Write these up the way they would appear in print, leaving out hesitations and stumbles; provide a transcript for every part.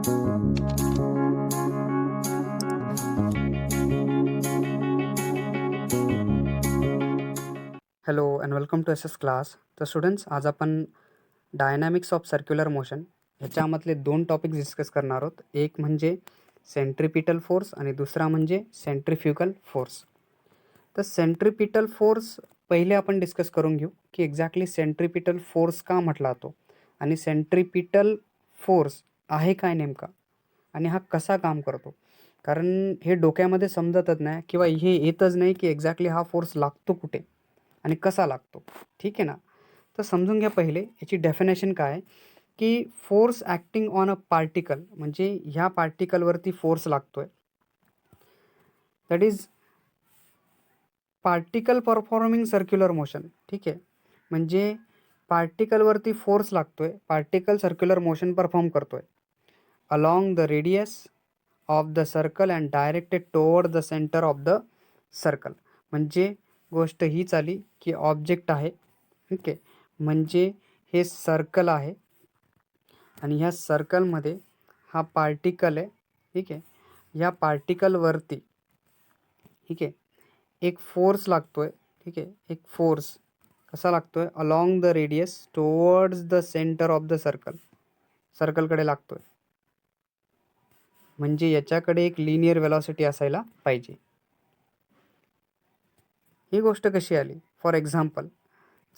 Hello and welcome to S S class. तर students, आज आपण डायनॅमिक्स ऑफ सर्क्युलर मोशन ह्याच्यामधले दोन टॉपिक्स डिस्कस करणार आहोत. एक म्हणजे सेंट्रिपिटल फोर्स आणि दुसरा म्हणजे सेंट्रिफ्युगल फोर्स. तर सेंट्रिपिटल फोर्स पहिले आपण डिस्कस करून घेऊ की एक्झॅक्टली सेंट्रिपिटल फोर्स का म्हटला जातो आणि सेंट्रिपिटल फोर्स आहे काय नेमका आणि हा कसा काम करतो. कारण हे डोक्यामध्ये समजतच नाही किंवा हे येतच नाही की एक्झॅक्टली हा फोर्स लागतो कुठे आणि कसा लागतो. ठीक आहे ना. तर समजून घ्या पहिले याची डेफिनेशन काय आहे की force acting on a particle, म्हणजे ह्या पार्टिकलवरती फोर्स लागतोय. That is particle performing circular motion. ठीक आहे, म्हणजे पार्टिकलवरती फोर्स लागतोय, पार्टिकल सर्क्युलर मोशन परफॉर्म करतोय along the radius of the circle and directed toward the centre of the circle. म्हणजे गोष्ट हीच आली की ऑब्जेक्ट आहे. ठीक आहे, म्हणजे हे सर्कल आहे आणि ह्या सर्कलमध्ये हा पार्टिकल आहे. ठीक आहे, ह्या पार्टिकलवरती ठीक आहे एक फोर्स लागतोय. ठीक आहे, एक फोर्स कसा लागतोय along the radius towards the centre of the circle, सर्कलकडे लागतोय. म्हणजे याच्याकडे एक लिनियर वेलॉसिटी असायला पाहिजे. ही गोष्ट कशी आली? फॉर एक्झाम्पल,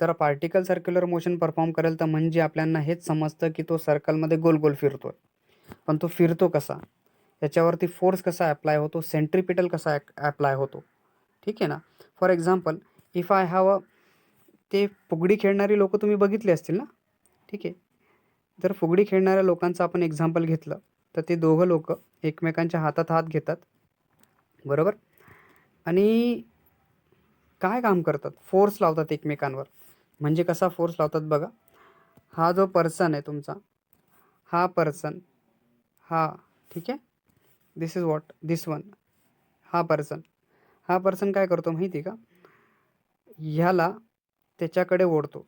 जर पार्टिकल सर्क्युलर मोशन परफॉर्म करेल तर म्हणजे आपल्याला हेच समजतं की तो सर्कलमध्ये गोल गोल फिरतोय. पण तो फिरतो कसा, याच्यावरती फोर्स कसा ॲप्लाय होतो, सेंट्रिपिटल कसा ॲप्लाय होतो. ठीक आहे ना. For example, if I have a, ते फुगडी खेळणारी लोकं तुम्ही बघितली असतील ना. ठीक आहे, जर फुगडी खेळणाऱ्या लोकांचं आपण एक्झाम्पल घेतलं तर ते दोघं लोक एकमेकांच्या हातात हात घेतात, बरोबर, आणि काय काम करतात, फोर्स लावतात एकमेकांवर. म्हणजे कसा फोर्स लावतात बघा. हा जो पर्सन आहे तुमचा, हा पर्सन, हा, ठीक आहे, दिस इज वॉट दिस वन, हा पर्सन काय करतो माहिती का, ह्याला त्याच्याकडे ओढतो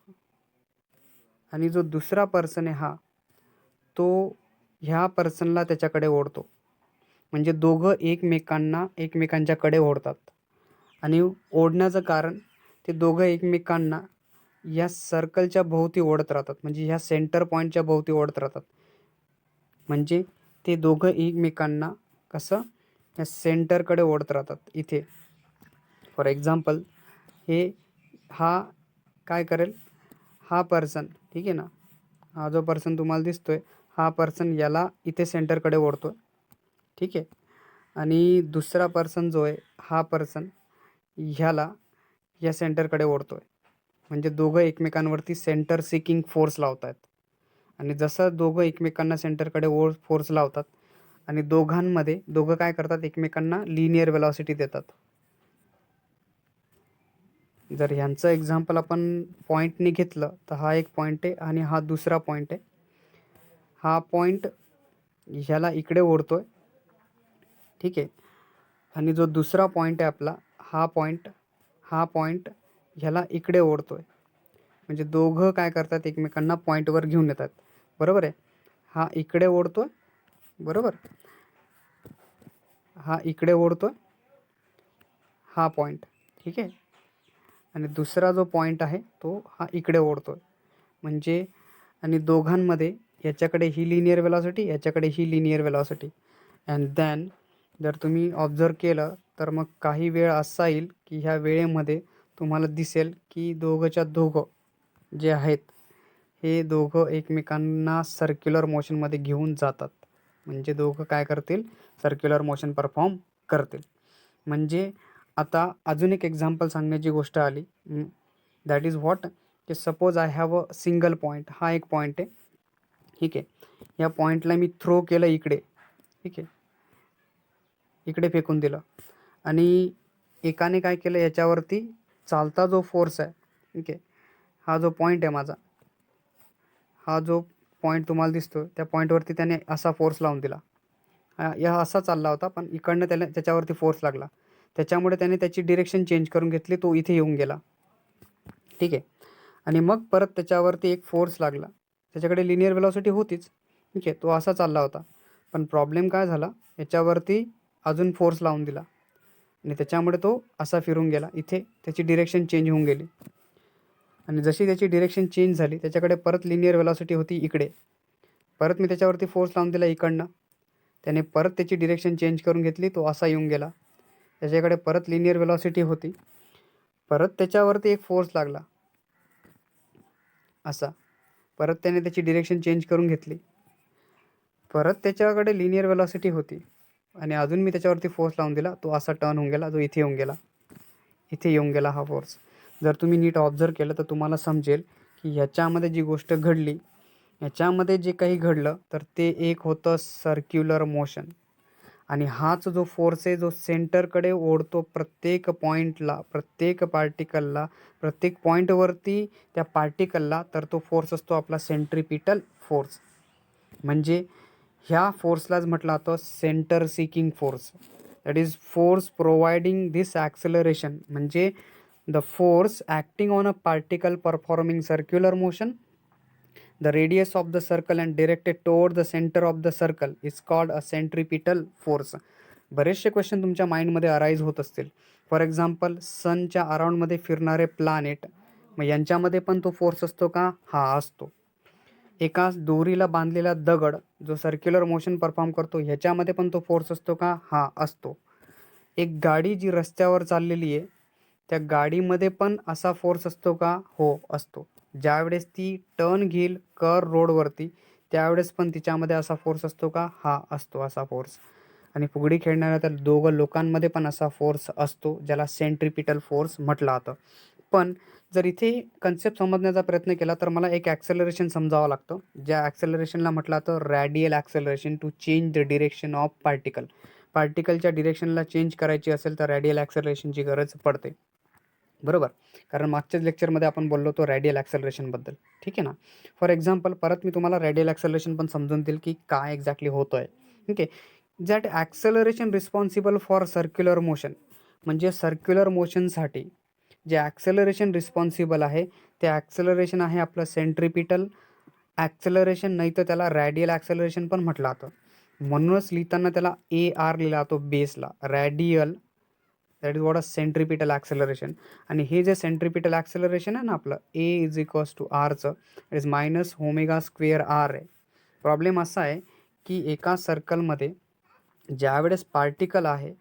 आणि जो दुसरा पर्सन आहे हा, तो ह्या पर्सनला त्याच्याकडे ओढतो. म्हणजे दोघं एकमेकांना एकमेकांच्याकडे ओढतात आणि ओढण्याचं कारण ते दोघं एकमेकांना या सर्कलच्या भोवती ओढत राहतात, म्हणजे ह्या सेंटर पॉईंटच्या भोवती ओढत राहतात. म्हणजे ते दोघं एकमेकांना कसं या सेंटरकडे ओढत राहतात. इथे फॉर एक्झाम्पल, हा काय करेल, हा पर्सन, ठीक आहे ना, हा जो पर्सन तुम्हाला दिसतोय, हा पर्सन याला इथे सेंटरकडे ओढतोय. ठीक आहे, आणि दुसरा पर्सन जो आहे, हा पर्सन ह्याला या सेंटरकडे ओढतोय. म्हणजे दोघं एकमेकांवरती सेंटर सिकिंग फोर्स लावत आहेत. आणि जसं दोघं एकमेकांना सेंटरकडे फोर्स लावतात आणि दोघं काय करतात, एकमेकांना लिनियर वेलॉसिटी देतात. जर ह्यांचं एक्झाम्पल आपण पॉईंटने घेतलं तर हा एक पॉईंट आहे आणि हा दुसरा पॉईंट आहे. हा पॉईंट ह्याला इकडे ओढतोय. ठीक आहे, आणि जो दुसरा पॉईंट आहे आपला, हा पॉईंट ह्याला इकडे ओढतोय. म्हणजे दोघं काय करतात, एकमेकांना पॉईंटवर घेऊन येतात, बरोबर आहे. हा इकडे ओढतोय, बरोबर, हा इकडे ओढतोय, हा पॉईंट, ठीक आहे, आणि दुसरा जो पॉईंट आहे तो हा इकडे ओढतोय. म्हणजे आणि दोघांमध्ये याच्याकडे ही लिनियर वेलॉसिटी, याच्याकडे ही लिनियर वेलॉसिटी. अँड दॅन जर तुम्ही ऑब्झर्व केलं तर मग काही वेळ असा येईल की ह्या वेळेमध्ये तुम्हाला दिसेल की दोघंच्या दोघं जे आहेत हे दोघं एकमेकांना सर्क्युलर मोशनमध्ये घेऊन जातात. म्हणजे दोघं काय करतील, सर्क्युलर मोशन परफॉर्म करतील. म्हणजे आता अजून एक एक्झाम्पल सांगण्याची गोष्ट आली. दॅट इज व्हॉट, की suppose I have a single point. हा एक पॉईंट आहे. ठीक आहे, या पॉईंटला मी थ्रो केलं इकडे. ठीक आहे, इकडे फेकून दिलं आणि एकाने काय केलं, याच्यावरती चालता जो फोर्स आहे, ठीक आहे, हा जो पॉईंट आहे माझा, हा जो पॉईंट तुम्हाला दिसतो त्या पॉईंटवरती त्याने असा फोर्स लावून दिला. या असा चालला होता पण इकडनं त्याच्यावरती फोर्स लागला. त्याच्यामुळे त्याने त्याची डिरेक्शन चेंज करून घेतली, तो इथे येऊन गेला. ठीक आहे, आणि मग परत त्याच्यावरती एक फोर्स लागला. त्याच्याकडे लिनियर वेलॉसिटी होतीच. ठीक आहे, तो असा चालला होता. पण प्रॉब्लेम काय झाला, याच्यावरती अजून फोर्स लावून दिला आणि त्याच्यामुळे तो असा फिरून गेला. इथे त्याची डिरेक्शन चेंज होऊन गेली आणि जशी त्याची डिरेक्शन चेंज झाली, त्याच्याकडे परत लिनियर वेलॉसिटी होती इकडे. परत मी त्याच्यावरती फोर्स लावून दिला इकडनं, त्याने परत त्याची डिरेक्शन चेंज करून घेतली, तो असा येऊन गेला. त्याच्याकडे परत लिनियर वेलॉसिटी होती, परत त्याच्यावरती एक फोर्स लागला असा. परत त्याने त्याची डिरेक्शन चेंज करून घेतली, परत त्याच्याकडे लिनियर वेलॉसिटी होती आणि अजून मी त्याच्यावरती फोर्स लावून दिला, तो असा टर्न होऊन गेला, जो इथे येऊन गेला. इथे येऊन गेला हा फोर्स. जर तुम्ही नीट ऑब्झर्व केलं तर तुम्हाला समजेल की ह्याच्यामध्ये जी गोष्ट घडली, ह्याच्यामध्ये जे काही घडलं तर ते एक होतं सर्क्युलर मोशन. आणि हाच जो फोर्स आहे, जो सेंटरकडे ओढतो प्रत्येक पॉईंटला, प्रत्येक पार्टिकलला, प्रत्येक पॉईंटवरती त्या पार्टिकलला, तर तो फोर्स असतो आपला सेंट्रिपिटल फोर्स. म्हणजे ह्या फोर्सलाच म्हटलं जातं centre seeking force. That is force providing this acceleration. म्हणजे the force acting on a particle performing circular motion, the radius of the circle and directed toward the center of the circle is called a centripetal force. बरेचसे question तुमच्या माइंडमध्ये arise होत असतील. For example, सनच्या अराउंडमध्ये फिरणारे planet, मग यांच्यामध्ये पण तो force असतो का? हा असतो. एका दोरीला बांधलेला दगड जो सर्क्युलर मोशन परफॉर्म करतो, ह्याच्यामध्ये पण तो फोर्स असतो का? हा असतो. एक गाडी जी रस्त्यावर चाललेली आहे, त्या गाडीमध्ये पण असा फोर्स असतो का? हो असतो. ज्यावेळेस ती टर्न घेईल रोडवरती, त्यावेळेस पण तिच्यामध्ये असा फोर्स असतो का? हा असतो असा फोर्स. आणि फुगडी खेळणाऱ्या त्या दोघं लोकांमध्ये पण असा फोर्स असतो, ज्याला सेंट्रिपिटल फोर्स म्हटलं जातं. पण जर इथे कन्सेप्ट समजण्याचा प्रयत्न केला तर मला एक ॲक्सेलरेशन समजावं लागतं, ज्या ॲक्सेलरेशनला म्हटलं जातं radial acceleration, to change the direction of particle. पार्टिकलच्या डिरेक्शनला चेंज करायची असेल तर रॅडियल ॲक्सेलरेशनची गरज पडते, बरोबर. कारण मागच्याच लेक्चरमध्ये आपण बोललो होतो रॅडियल ॲक्सेलरेशनबद्दल, ठीक आहे ना. फॉर एक्झाम्पल, परत मी तुम्हाला रॅडियल ॲक्सेलरेशन पण समजून देईल की काय एक्झॅक्टली होतं आहे, ठीक आहे. That acceleration responsible for circular motion. म्हणजे सर्क्युलर मोशनसाठी जे ॲक्सेलरेशन रिस्पॉन्सिबल आहे, ते ॲक्सेलरेशन आहे आपलं सेंट्रिपिटल ॲक्सेलरेशन, नाही तर त्याला रॅडियल ॲक्सेलरेशन पण म्हटलं जातं. म्हणूनच लिहिताना त्याला AR लिहिला जातो बेसला, radial. That is what a centripetal acceleration. आणि हे जे सेंट्रिपिटल ॲक्सेलरेशन आहे ना आपलं, A=R चं, it is minus omega square R आहे. प्रॉब्लेम असा आहे की एका सर्कलमध्ये ज्यावेळेस पार्टिकल आहे,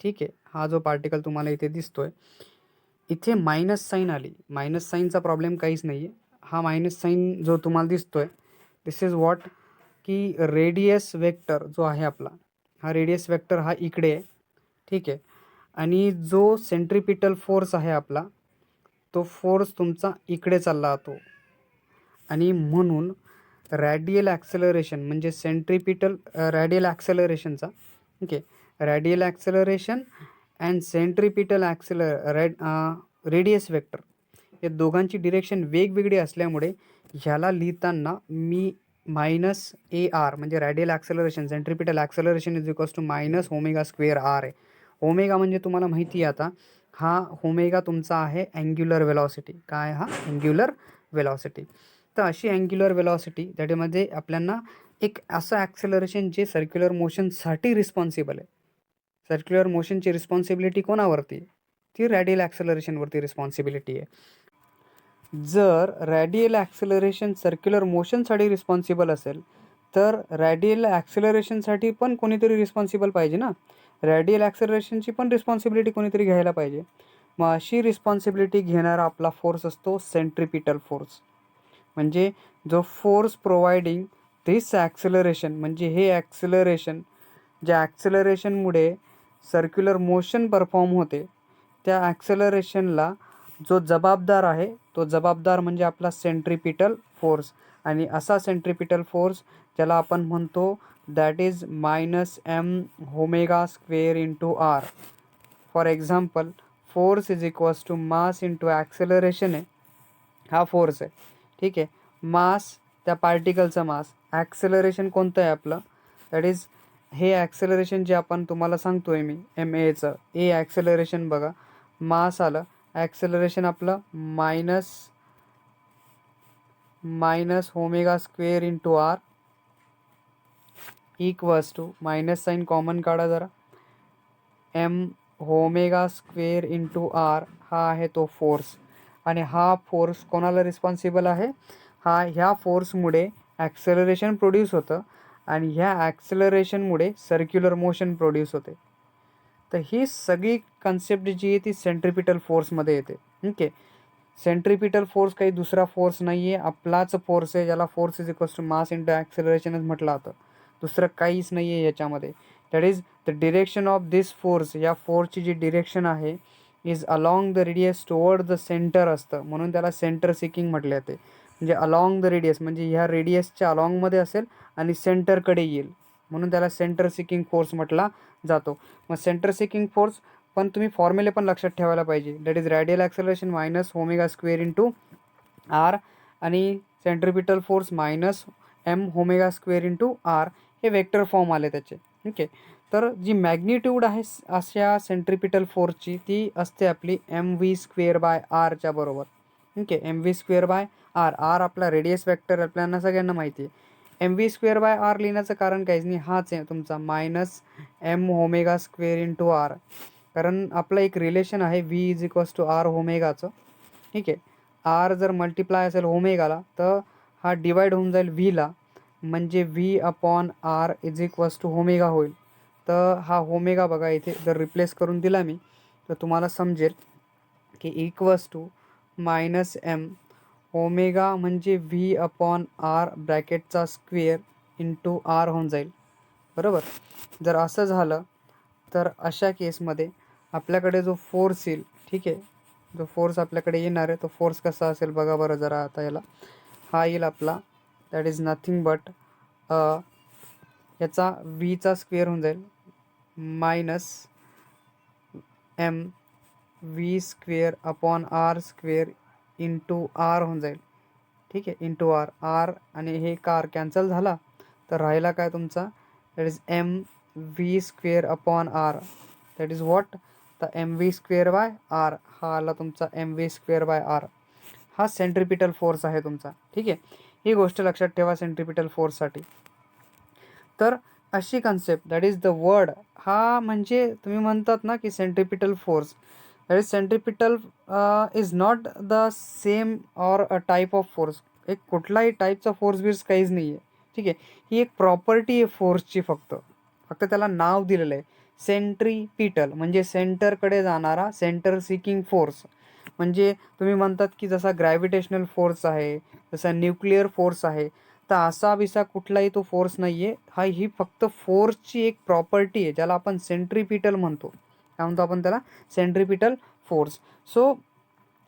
ठीक आहे, हा जो पार्टिकल तुम्हाला इथे दिसतोय, इथे मायनस साईन आली. मायनस साईनचा प्रॉब्लेम काहीच नाही आहे. हा मायनस साईन जो तुम्हाला दिसतोय, दिस इज वॉट की रेडियस वेक्टर जो आहे आपला, हा रेडियस वेक्टर हा इकडे आहे, ठीक आहे. आणि जो सेंट्रिपिटल फोर्स आहे आपला, तो फोर्स तुमचा इकडे चालला जातो. आणि म्हणून रॅडियल ॲक्सेलरेशन म्हणजे सेंट्रिपिटल रॅडियल ॲक्सेलरेशनचा, ठीक आहे, radial acceleration and centripetal radius vector, या दोघांची डिरेक्शन वेगवेगळी असल्यामुळे ह्याला लिहिताना मी -AR म्हणजे radial acceleration, centripetal acceleration is equals to minus omega square R आहे. ओमेगा म्हणजे तुम्हाला माहिती आहे आता, हा ओमेगा तुमचा आहे अँग्युलर वेलॉसिटी. काय? हा अँग्युलर वेलॉसिटी. तर अशी अँग्युलर वेलॉसिटी त्याच्यामध्ये आपल्याला एक असं ॲक्सेलरेशन जे सर्क्युलर मोशनसाठी रिस्पॉन्सिबल आहे. सर्क्युलर मोशनची रिस्पॉन्सिबिलिटी कोणावरती? ती रॅडियल ॲक्सेलरेशनवरती रिस्पॉन्सिबिलिटी आहे. जर रॅडियल ॲक्सेलरेशन सर्क्युलर मोशनसाठी रिस्पॉन्सिबल असेल, तर रॅडियल ॲक्सेलरेशनसाठी पण कोणीतरी रिस्पॉन्सिबल पाहिजे ना. रॅडियल ॲक्सेलरेशनची पण रिस्पॉन्सिबिलिटी कोणीतरी घ्यायला पाहिजे. मग अशी रिस्पॉन्सिबिलिटी घेणारा आपला फोर्स असतो सेंट्रिपिटल फोर्स. म्हणजे जो फोर्स प्रोव्हाइडिंग धिस ॲक्सेलरेशन, म्हणजे हे ॲक्सेलरेशन, ज्या ॲक्सेलरेशनमुळे सर्क्युलर मोशन परफॉर्म होते, त्या ॲक्सेलरेशनला जो जबाबदार आहे, तो जबाबदार म्हणजे आपला सेंट्रिपिटल फोर्स. आणि असा सेंट्रिपिटल फोर्स ज्याला आपण म्हणतो that is -m omega square into R. For example, force is equals to mass into acceleration आहे, हा फोर्स आहे, ठीक आहे. मास, त्या पार्टिकलचा मास. ॲक्सेलरेशन कोणतं आहे आपलं? दॅट इज हे ॲक्सेलरेशन जे आपण तुम्हाला सांगतो आहे मी MAचं, ॲक्सेलरेशन बघा, मास आलं, ॲक्सेलरेशन आपलं minus omega square into R, equals to minus sign common काढा जरा, M omega square into R हा आहे तो फोर्स. आणि हा फोर्स कोणाला रिस्पॉन्सिबल आहे? ह्या फोर्समुळे ॲक्सेलरेशन प्रोड्यूस होतं आणि ह्या ॲक्सेलरेशनमुळे सर्क्युलर मोशन प्रोड्यूस होते. तर ही सगळी कन्सेप्ट जी आहे ती सेंट्रिपिटल फोर्समध्ये येते. ओके, सेंट्रिपिटल फोर्स काही दुसरा फोर्स नाही आहे, आपलाच फोर्स आहे, ज्याला force is equals to mass into ॲक्सेलरेशनच म्हटलं जातं. दुसरं काहीच नाही आहे याच्यामध्ये. That is the direction of this force. या फोर्सची जी डिरेक्शन आहे is along the radius toward the centre असतं, म्हणून त्याला सेंटर सिकिंग म्हटले जाते. म्हणजे अलॉंग द रेडियस म्हणजे ह्या रेडियसच्या अलॉंगमध्ये असेल आणि सेंटरकडे येईल, म्हणून त्याला सेंटर सिकिंग फोर्स म्हटला जातो. मग सेंटर सिकिंग फोर्स पण तुम्ही फॉर्म्युले पण लक्षात ठेवायला पाहिजे. That is radial acceleration minus omega square into R आणि centripetal force minus M omega square into R, हे वेक्टर फॉर्म आले त्याचे. ओके, तर जी मॅग्निट्यूड आहे अशा सेंट्रिपिटल फोर्सची ती असते आपली एम व्ही स्क्वेअर बाय आरच्या बरोबर. Okay, M V square by R. R आपला रेडियस वेक्टर आपल्याला सगळ्यांना माहिती आहे. M V square by R लिहिण्याचं कारण काहीच नाही, हाच आहे तुमचा minus M omega square into R. कारण आपलं एक रिलेशन आहे V is equals to R ओमेगाचं. ठीक आहे, आर जर मल्टिप्लाय असेल ओमेगाला तर हा डिवाइड होऊन जाईल व्हीला, म्हणजे V upon R is equals to omega होईल. तर हा ओमेगा बघा इथे जर रिप्लेस करून दिला मी तर तुम्हाला समजेल की equals to minus M omega म्हणजे व्ही अपॉन आर ब्रॅकेटचा स्क्वेअर इंटू आर होऊन जाईल. बरोबर, जर असं झालं तर अशा केसमध्ये आपल्याकडे जो फोर्स येईल, ठीक आहे, जो फोर्स आपल्याकडे येणार आहे तो फोर्स कसा असेल बघा बरं जरा आता याला. हा येईल आपला, दॅट इज नथिंग बट याचा व्हीचा स्क्वेअर होऊन जाईल minus M V square upon R square into R होऊन जाईल. ठीक आहे, इंटू आर. आर आणि हे कार कॅन्सल झाला तर राहिला काय तुमचा, that is M V square upon R. That is what, the M V square by R. हा आला तुमचा M V square by R. हा सेंट्रिपिटल फोर्स आहे तुमचा. ठीक आहे, ही गोष्ट लक्षात ठेवा सेंट्रिपिटल फोर्ससाठी. तर अशी concept, that is the word. हा म्हणजे तुम्ही म्हणतात ना की centripetal force, that is centripetal is not the same or a type of force. एक कुठलाही टाईपचा फोर्स बिर्स काहीच नाही आहे. ठीक आहे, ही एक प्रॉपर्टी आहे फोर्सची, फक्त त्याला नाव दिलेलं आहे सेंट्रिपिटल, म्हणजे सेंटरकडे जाणारा सेंटर सिकिंग फोर्स. म्हणजे तुम्ही म्हणतात की जसा ग्रॅव्हिटेशनल फोर्स आहे, जसा न्यूक्लिअर फोर्स आहे, तर असा विसा कुठलाही तो फोर्स नाही आहे. ही फक्त फोर्सची एक प्रॉपर्टी आहे ज्याला आपण सेंट्रिपिटल म्हणतो. काय म्हणतो आपण त्याला? Centripetal force. सो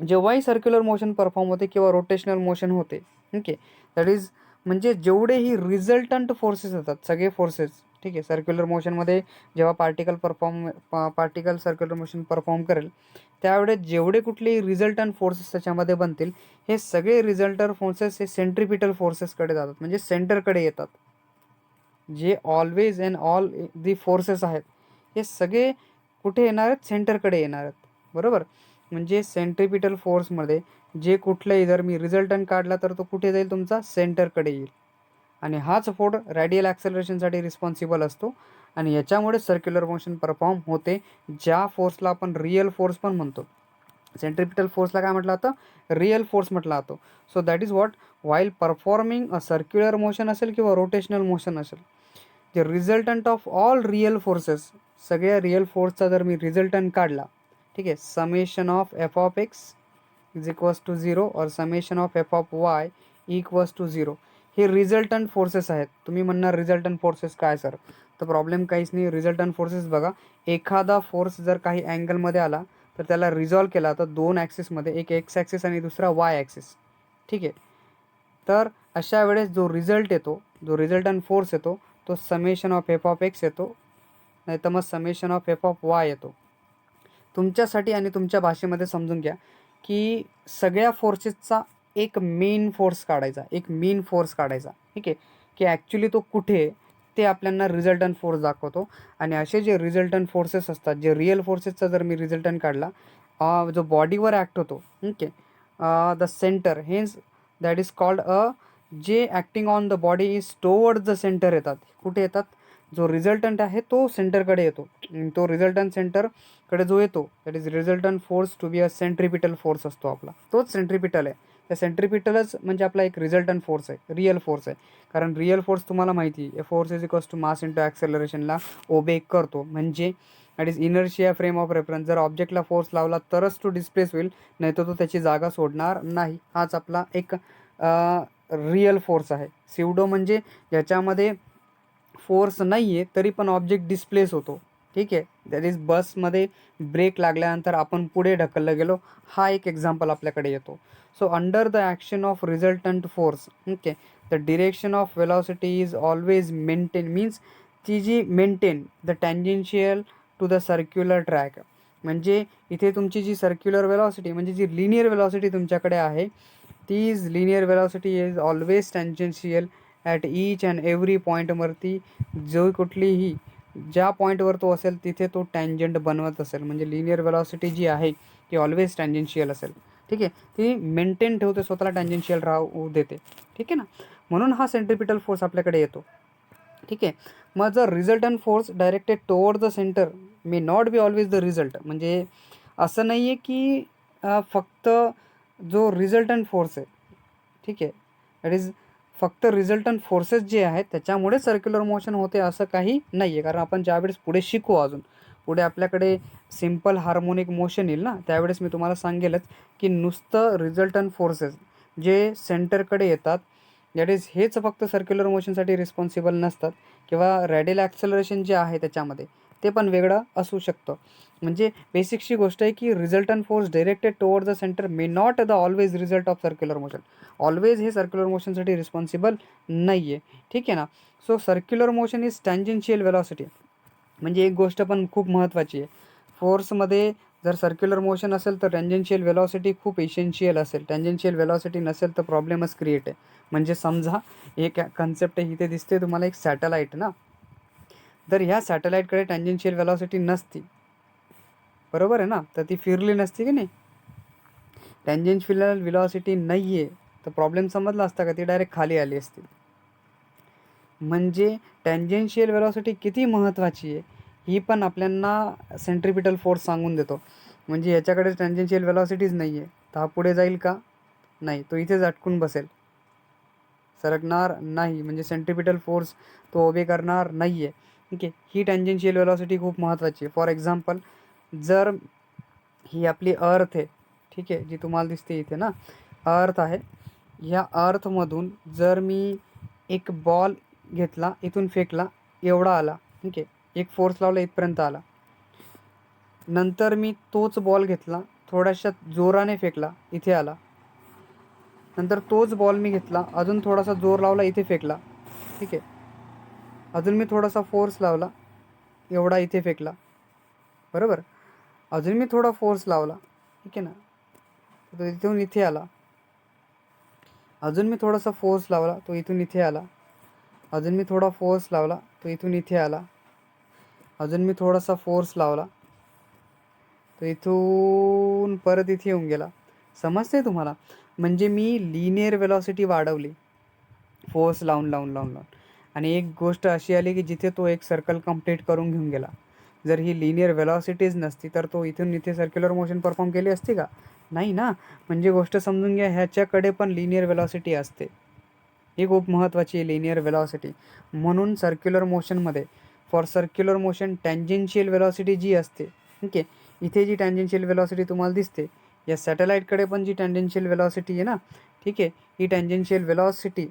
जेव्हाही सर्क्युलर मोशन परफॉर्म होते किंवा रोटेशनल मोशन होते, ओके, दॅट इज म्हणजे जेवढेही रिझल्टंट फोर्सेस होतात सगळे फोर्सेस, ठीक आहे, सर्क्युलर मोशनमध्ये जेव्हा पार्टिकल सर्क्युलर मोशन परफॉर्म करेल त्यावेळेस जेवढे कुठलेही रिझल्टंट फोर्सेस त्याच्यामध्ये बनतील, हे सगळे रिझल्टर फोर्सेस हे सेंट्रिपिटल फोर्सेसकडे जातात, म्हणजे सेंटरकडे येतात. जे always and all the forces आहेत हे सगळे कुठे येणार आहेत? सेंटरकडे येणार आहेत. बरोबर, म्हणजे सेंट्रिपिटल फोर्समध्ये जे कुठलंही जर मी रिझल्टंट काढला तर तो कुठे जाईल? तुमचा सेंटरकडे येईल. आणि हाच फोर्स रॅडियल ॲक्सेलरेशनसाठी रिस्पॉन्सिबल असतो आणि याच्यामुळे सर्क्युलर मोशन परफॉर्म होते, ज्या फोर्सला आपण रिअल फोर्स पण म्हणतो. सेंट्रिपिटल फोर्सला काय म्हटलं जातं? रिअल फोर्स म्हटलं जातो. So that is what, while performing a circular motion असेल किंवा रोटेशनल मोशन असेल, जे resultant of all real forces, सगळ्या रिअल फोर्सचा जर मी रिझल्टंट काढला, ठीक आहे, summation of F of X is equals to 0 और summation of F of Y equals to 0, हे रिझल्टंट फोर्सेस आहेत. तुम्ही म्हणणार रिझल्टंट फोर्सेस काय सर? तर प्रॉब्लेम काहीच नाही. रिझल्टंट फोर्सेस बघा, एखादा फोर्स जर काही अँगलमध्ये आला तर त्याला रिझॉल्व केला तर दोन ॲक्सिसमध्ये, एक एक्स ॲक्सिस आणि दुसरा वाय ॲक्सिस. ठीक आहे, तर अशा वेळेस जो रिझल्ट येतो, जो रिझल्टंट फोर्स येतो तो summation of F of x येतो, नाही तर मग summation of F of Y येतो. तुमच्यासाठी आणि तुमच्या भाषेमध्ये समजून घ्या की सगळ्या फोर्सेसचा एक मेन फोर्स काढायचा, एक मेन फोर्स काढायचा. ठीक आहे, की ॲक्च्युली तो कुठे ते आपल्याला रिझल्टंट फोर्स दाखवतो. आणि असे जे रिझल्टंट फोर्सेस असतात, जे रिअल फोर्सेसचा जर मी रिझल्टंट काढला, जो बॉडीवर ॲक्ट होतो, okay, the centre hence that is called जे acting on the body is towards the centre येतात. कुठे येतात? जो रिझल्टंट आहे तो सेंटरकडे येतो. तो रिझल्टंट सेंटरकडे जो येतो that is resultant force to be a centripetal force असतो आपला. तोच सेंट्रिपिटल आहे. त्या सेंट्रिपिटलच म्हणजे आपला एक रिझल्टंट फोर्स आहे, रिअल फोर्स आहे. कारण रिअल फोर्स तुम्हाला माहिती आहे force is equals to mass into ॲक्सेलरेशनला ओबे करतो. म्हणजे that is inertia frame of reference. जर ऑब्जेक्टला फोर्स लावला तरच तो डिस्प्लेस होईल, नाही तर तो त्याची जागा सोडणार नाही. हाच आपला एक रिअल फोर्स आहे. स्युडो म्हणजे ज्याच्यामध्ये फोर्स नाही आहे तरी पण ऑब्जेक्ट डिस्प्लेस होतो. ठीक आहे, दॅट इज बसमध्ये ब्रेक लागल्यानंतर आपण पुढे ढकललं गेलो, हा एक एक्झाम्पल आपल्याकडे येतो. So under the action of resultant force okay the direction of velocity is always maintain means ती जी maintain the tangential to the circular track. म्हणजे इथे तुमची जी सर्क्युलर वेलॉसिटी म्हणजे जी लिनियर वेलॉसिटी तुमच्याकडे आहे ती is linear velocity is always tangential at each and every पॉईंटवरती. जो कुठलीही ज्या पॉईंटवर तो असेल तिथे तो टँजंट बनवत असेल. म्हणजे लिनियर वेलॉसिटी जी आहे ती ऑलवेज टँजेन्शियल असेल. ठीक आहे, ती मेंटेन ठेवते स्वतःला, टँजेन्शियल राहू देते. ठीक आहे ना, म्हणून हा सेंट्रिपिटल फोर्स आपल्याकडे येतो. ठीक आहे, मग जर resultant force directed toward the centre may not be always the result. म्हणजे असं नाही आहे की फक्त जो रिझल्टंट फोर्स आहे, ठीक आहे, दॅट इज फक्त रिझल्टंट फोर्सेस जे आहेत त्याच्यामुळे सर्क्युलर मोशन होते असं काही नाही आहे. कारण आपण ज्यावेळेस पुढे शिकू अजून पुढे आपल्याकडे सिम्पल हार्मोनिक मोशन येईल ना, त्यावेळेस मी तुम्हाला सांगेलच की नुसतं रिझल्टंट फोर्सेस जे सेंटरकडे येतात दॅट इज हेच फक्त सर्क्युलर मोशनसाठी रिस्पॉन्सिबल नसतात. किंवा रॅडियल ॲक्सेलरेशन जे आहे त्याच्यामध्ये ते पण वेगळं असू शकतं. म्हणजे बेसिकशी गोष्ट आहे की resultant force directed toward the centre may not the always result of circular motion. Always हे सर्क्युलर मोशनसाठी रिस्पॉन्सिबल नाही आहे. ठीक आहे ना. So circular motion is tangential velocity. म्हणजे एक गोष्ट पण खूप महत्त्वाची आहे. फोर्समध्ये जर सर्क्युलर मोशन असेल तर टँजेन्शियल वेलॉसिटी खूप इसेन्शियल असेल. टँजेन्शियल वेलॉसिटी नसेल तर प्रॉब्लेमच क्रिएट आहे. म्हणजे समजा एक कन्सेप्ट आहे इथे दिसते तुम्हाला, एक सॅटेलाईट ना, तर ह्या सॅटेलाईटकडे टँजेन्शियल वेलॉसिटी नसती, बरोबर आहे ना, तर ती फिरली नसती की नाही. टँजेन्शियल वेलॉसिटी नाही आहे तर प्रॉब्लेम समजला असता का, ती डायरेक्ट खाली आली असती. म्हणजे टँजेन्शियल वेलॉसिटी किती महत्त्वाची आहे ही पण आपल्याला सेंट्रिपिटल फोर्स सांगून देतो. म्हणजे याच्याकडे टँजेन्शियल वेलॉसिटीज नाही आहे तर हा पुढे जाईल का? नाही, तो इथेच अटकून बसेल, सरकणार नाही. म्हणजे सेंट्रिपिटल फोर्स तो ओबे करणार नाही आहे. ठीक आहे, ही टँजेन्शियल वेलॉसिटी खूप महत्त्वाची आहे. फॉर एक्झाम्पल जर ही आपली अर्थ आहे, ठीक आहे, जी तुम्हाला दिसते इथे ना, अर्थ आहे. ह्या अर्थमधून जर मी एक बॉल घेतला, इथून फेकला, एवढा आला. ठीक आहे, एक फोर्स लावला इथपर्यंत आला. नंतर मी तोच बॉल घेतला, थोड्याशा जोराने फेकला, इथे आला. नंतर तोच बॉल मी घेतला, अजून थोडासा जोर लावला, इथे फेकला. ठीक आहे, अजून मी थोडासा फोर्स लावला, एवढा इथे फेकला, बरोबर. अजून मी थोडा फोर्स लावला, ठीक आहे ना, तो इथून इथे आला. अजून मी थोडासा फोर्स लावला, तो इथून इथे आला. अजून मी थोडा फोर्स लावला, तो इथून इथे आला. अजून मी थोडासा फोर्स लावला, तो इथून परत इथे येऊन गेला. समजते तुम्हाला? म्हणजे मी लिनियर वेलॉसिटी वाढवली फोर्स लावून लावून लावून लावून, आणि एक गोष्ट अशी आली की जिथे तो एक सर्कल कंप्लीट करून घेऊन गेला. जर ही लिनियर वेलॉसिटीज नसती तर तो इथून इथे सर्क्युलर मोशन परफॉर्म केली असती का? नाही ना. म्हणजे गोष्ट समजून घ्या, ह्याच्याकडे पण लिनियर वेलॉसिटी असते. ही खूप महत्त्वाची आहे लिनियर वेलॉसिटी. म्हणून सर्क्युलर मोशनमध्ये for circular motion tangential velocity जी असते, ठीक आहे, इथे जी टँजेन्शियल वेलॉसिटी तुम्हाला दिसते, या सॅटेलाईटकडे पण जी टँजेन्शियल वेलॉसिटी आहे ना, ठीक आहे, ही टँजेन्शियल वेलॉसिटी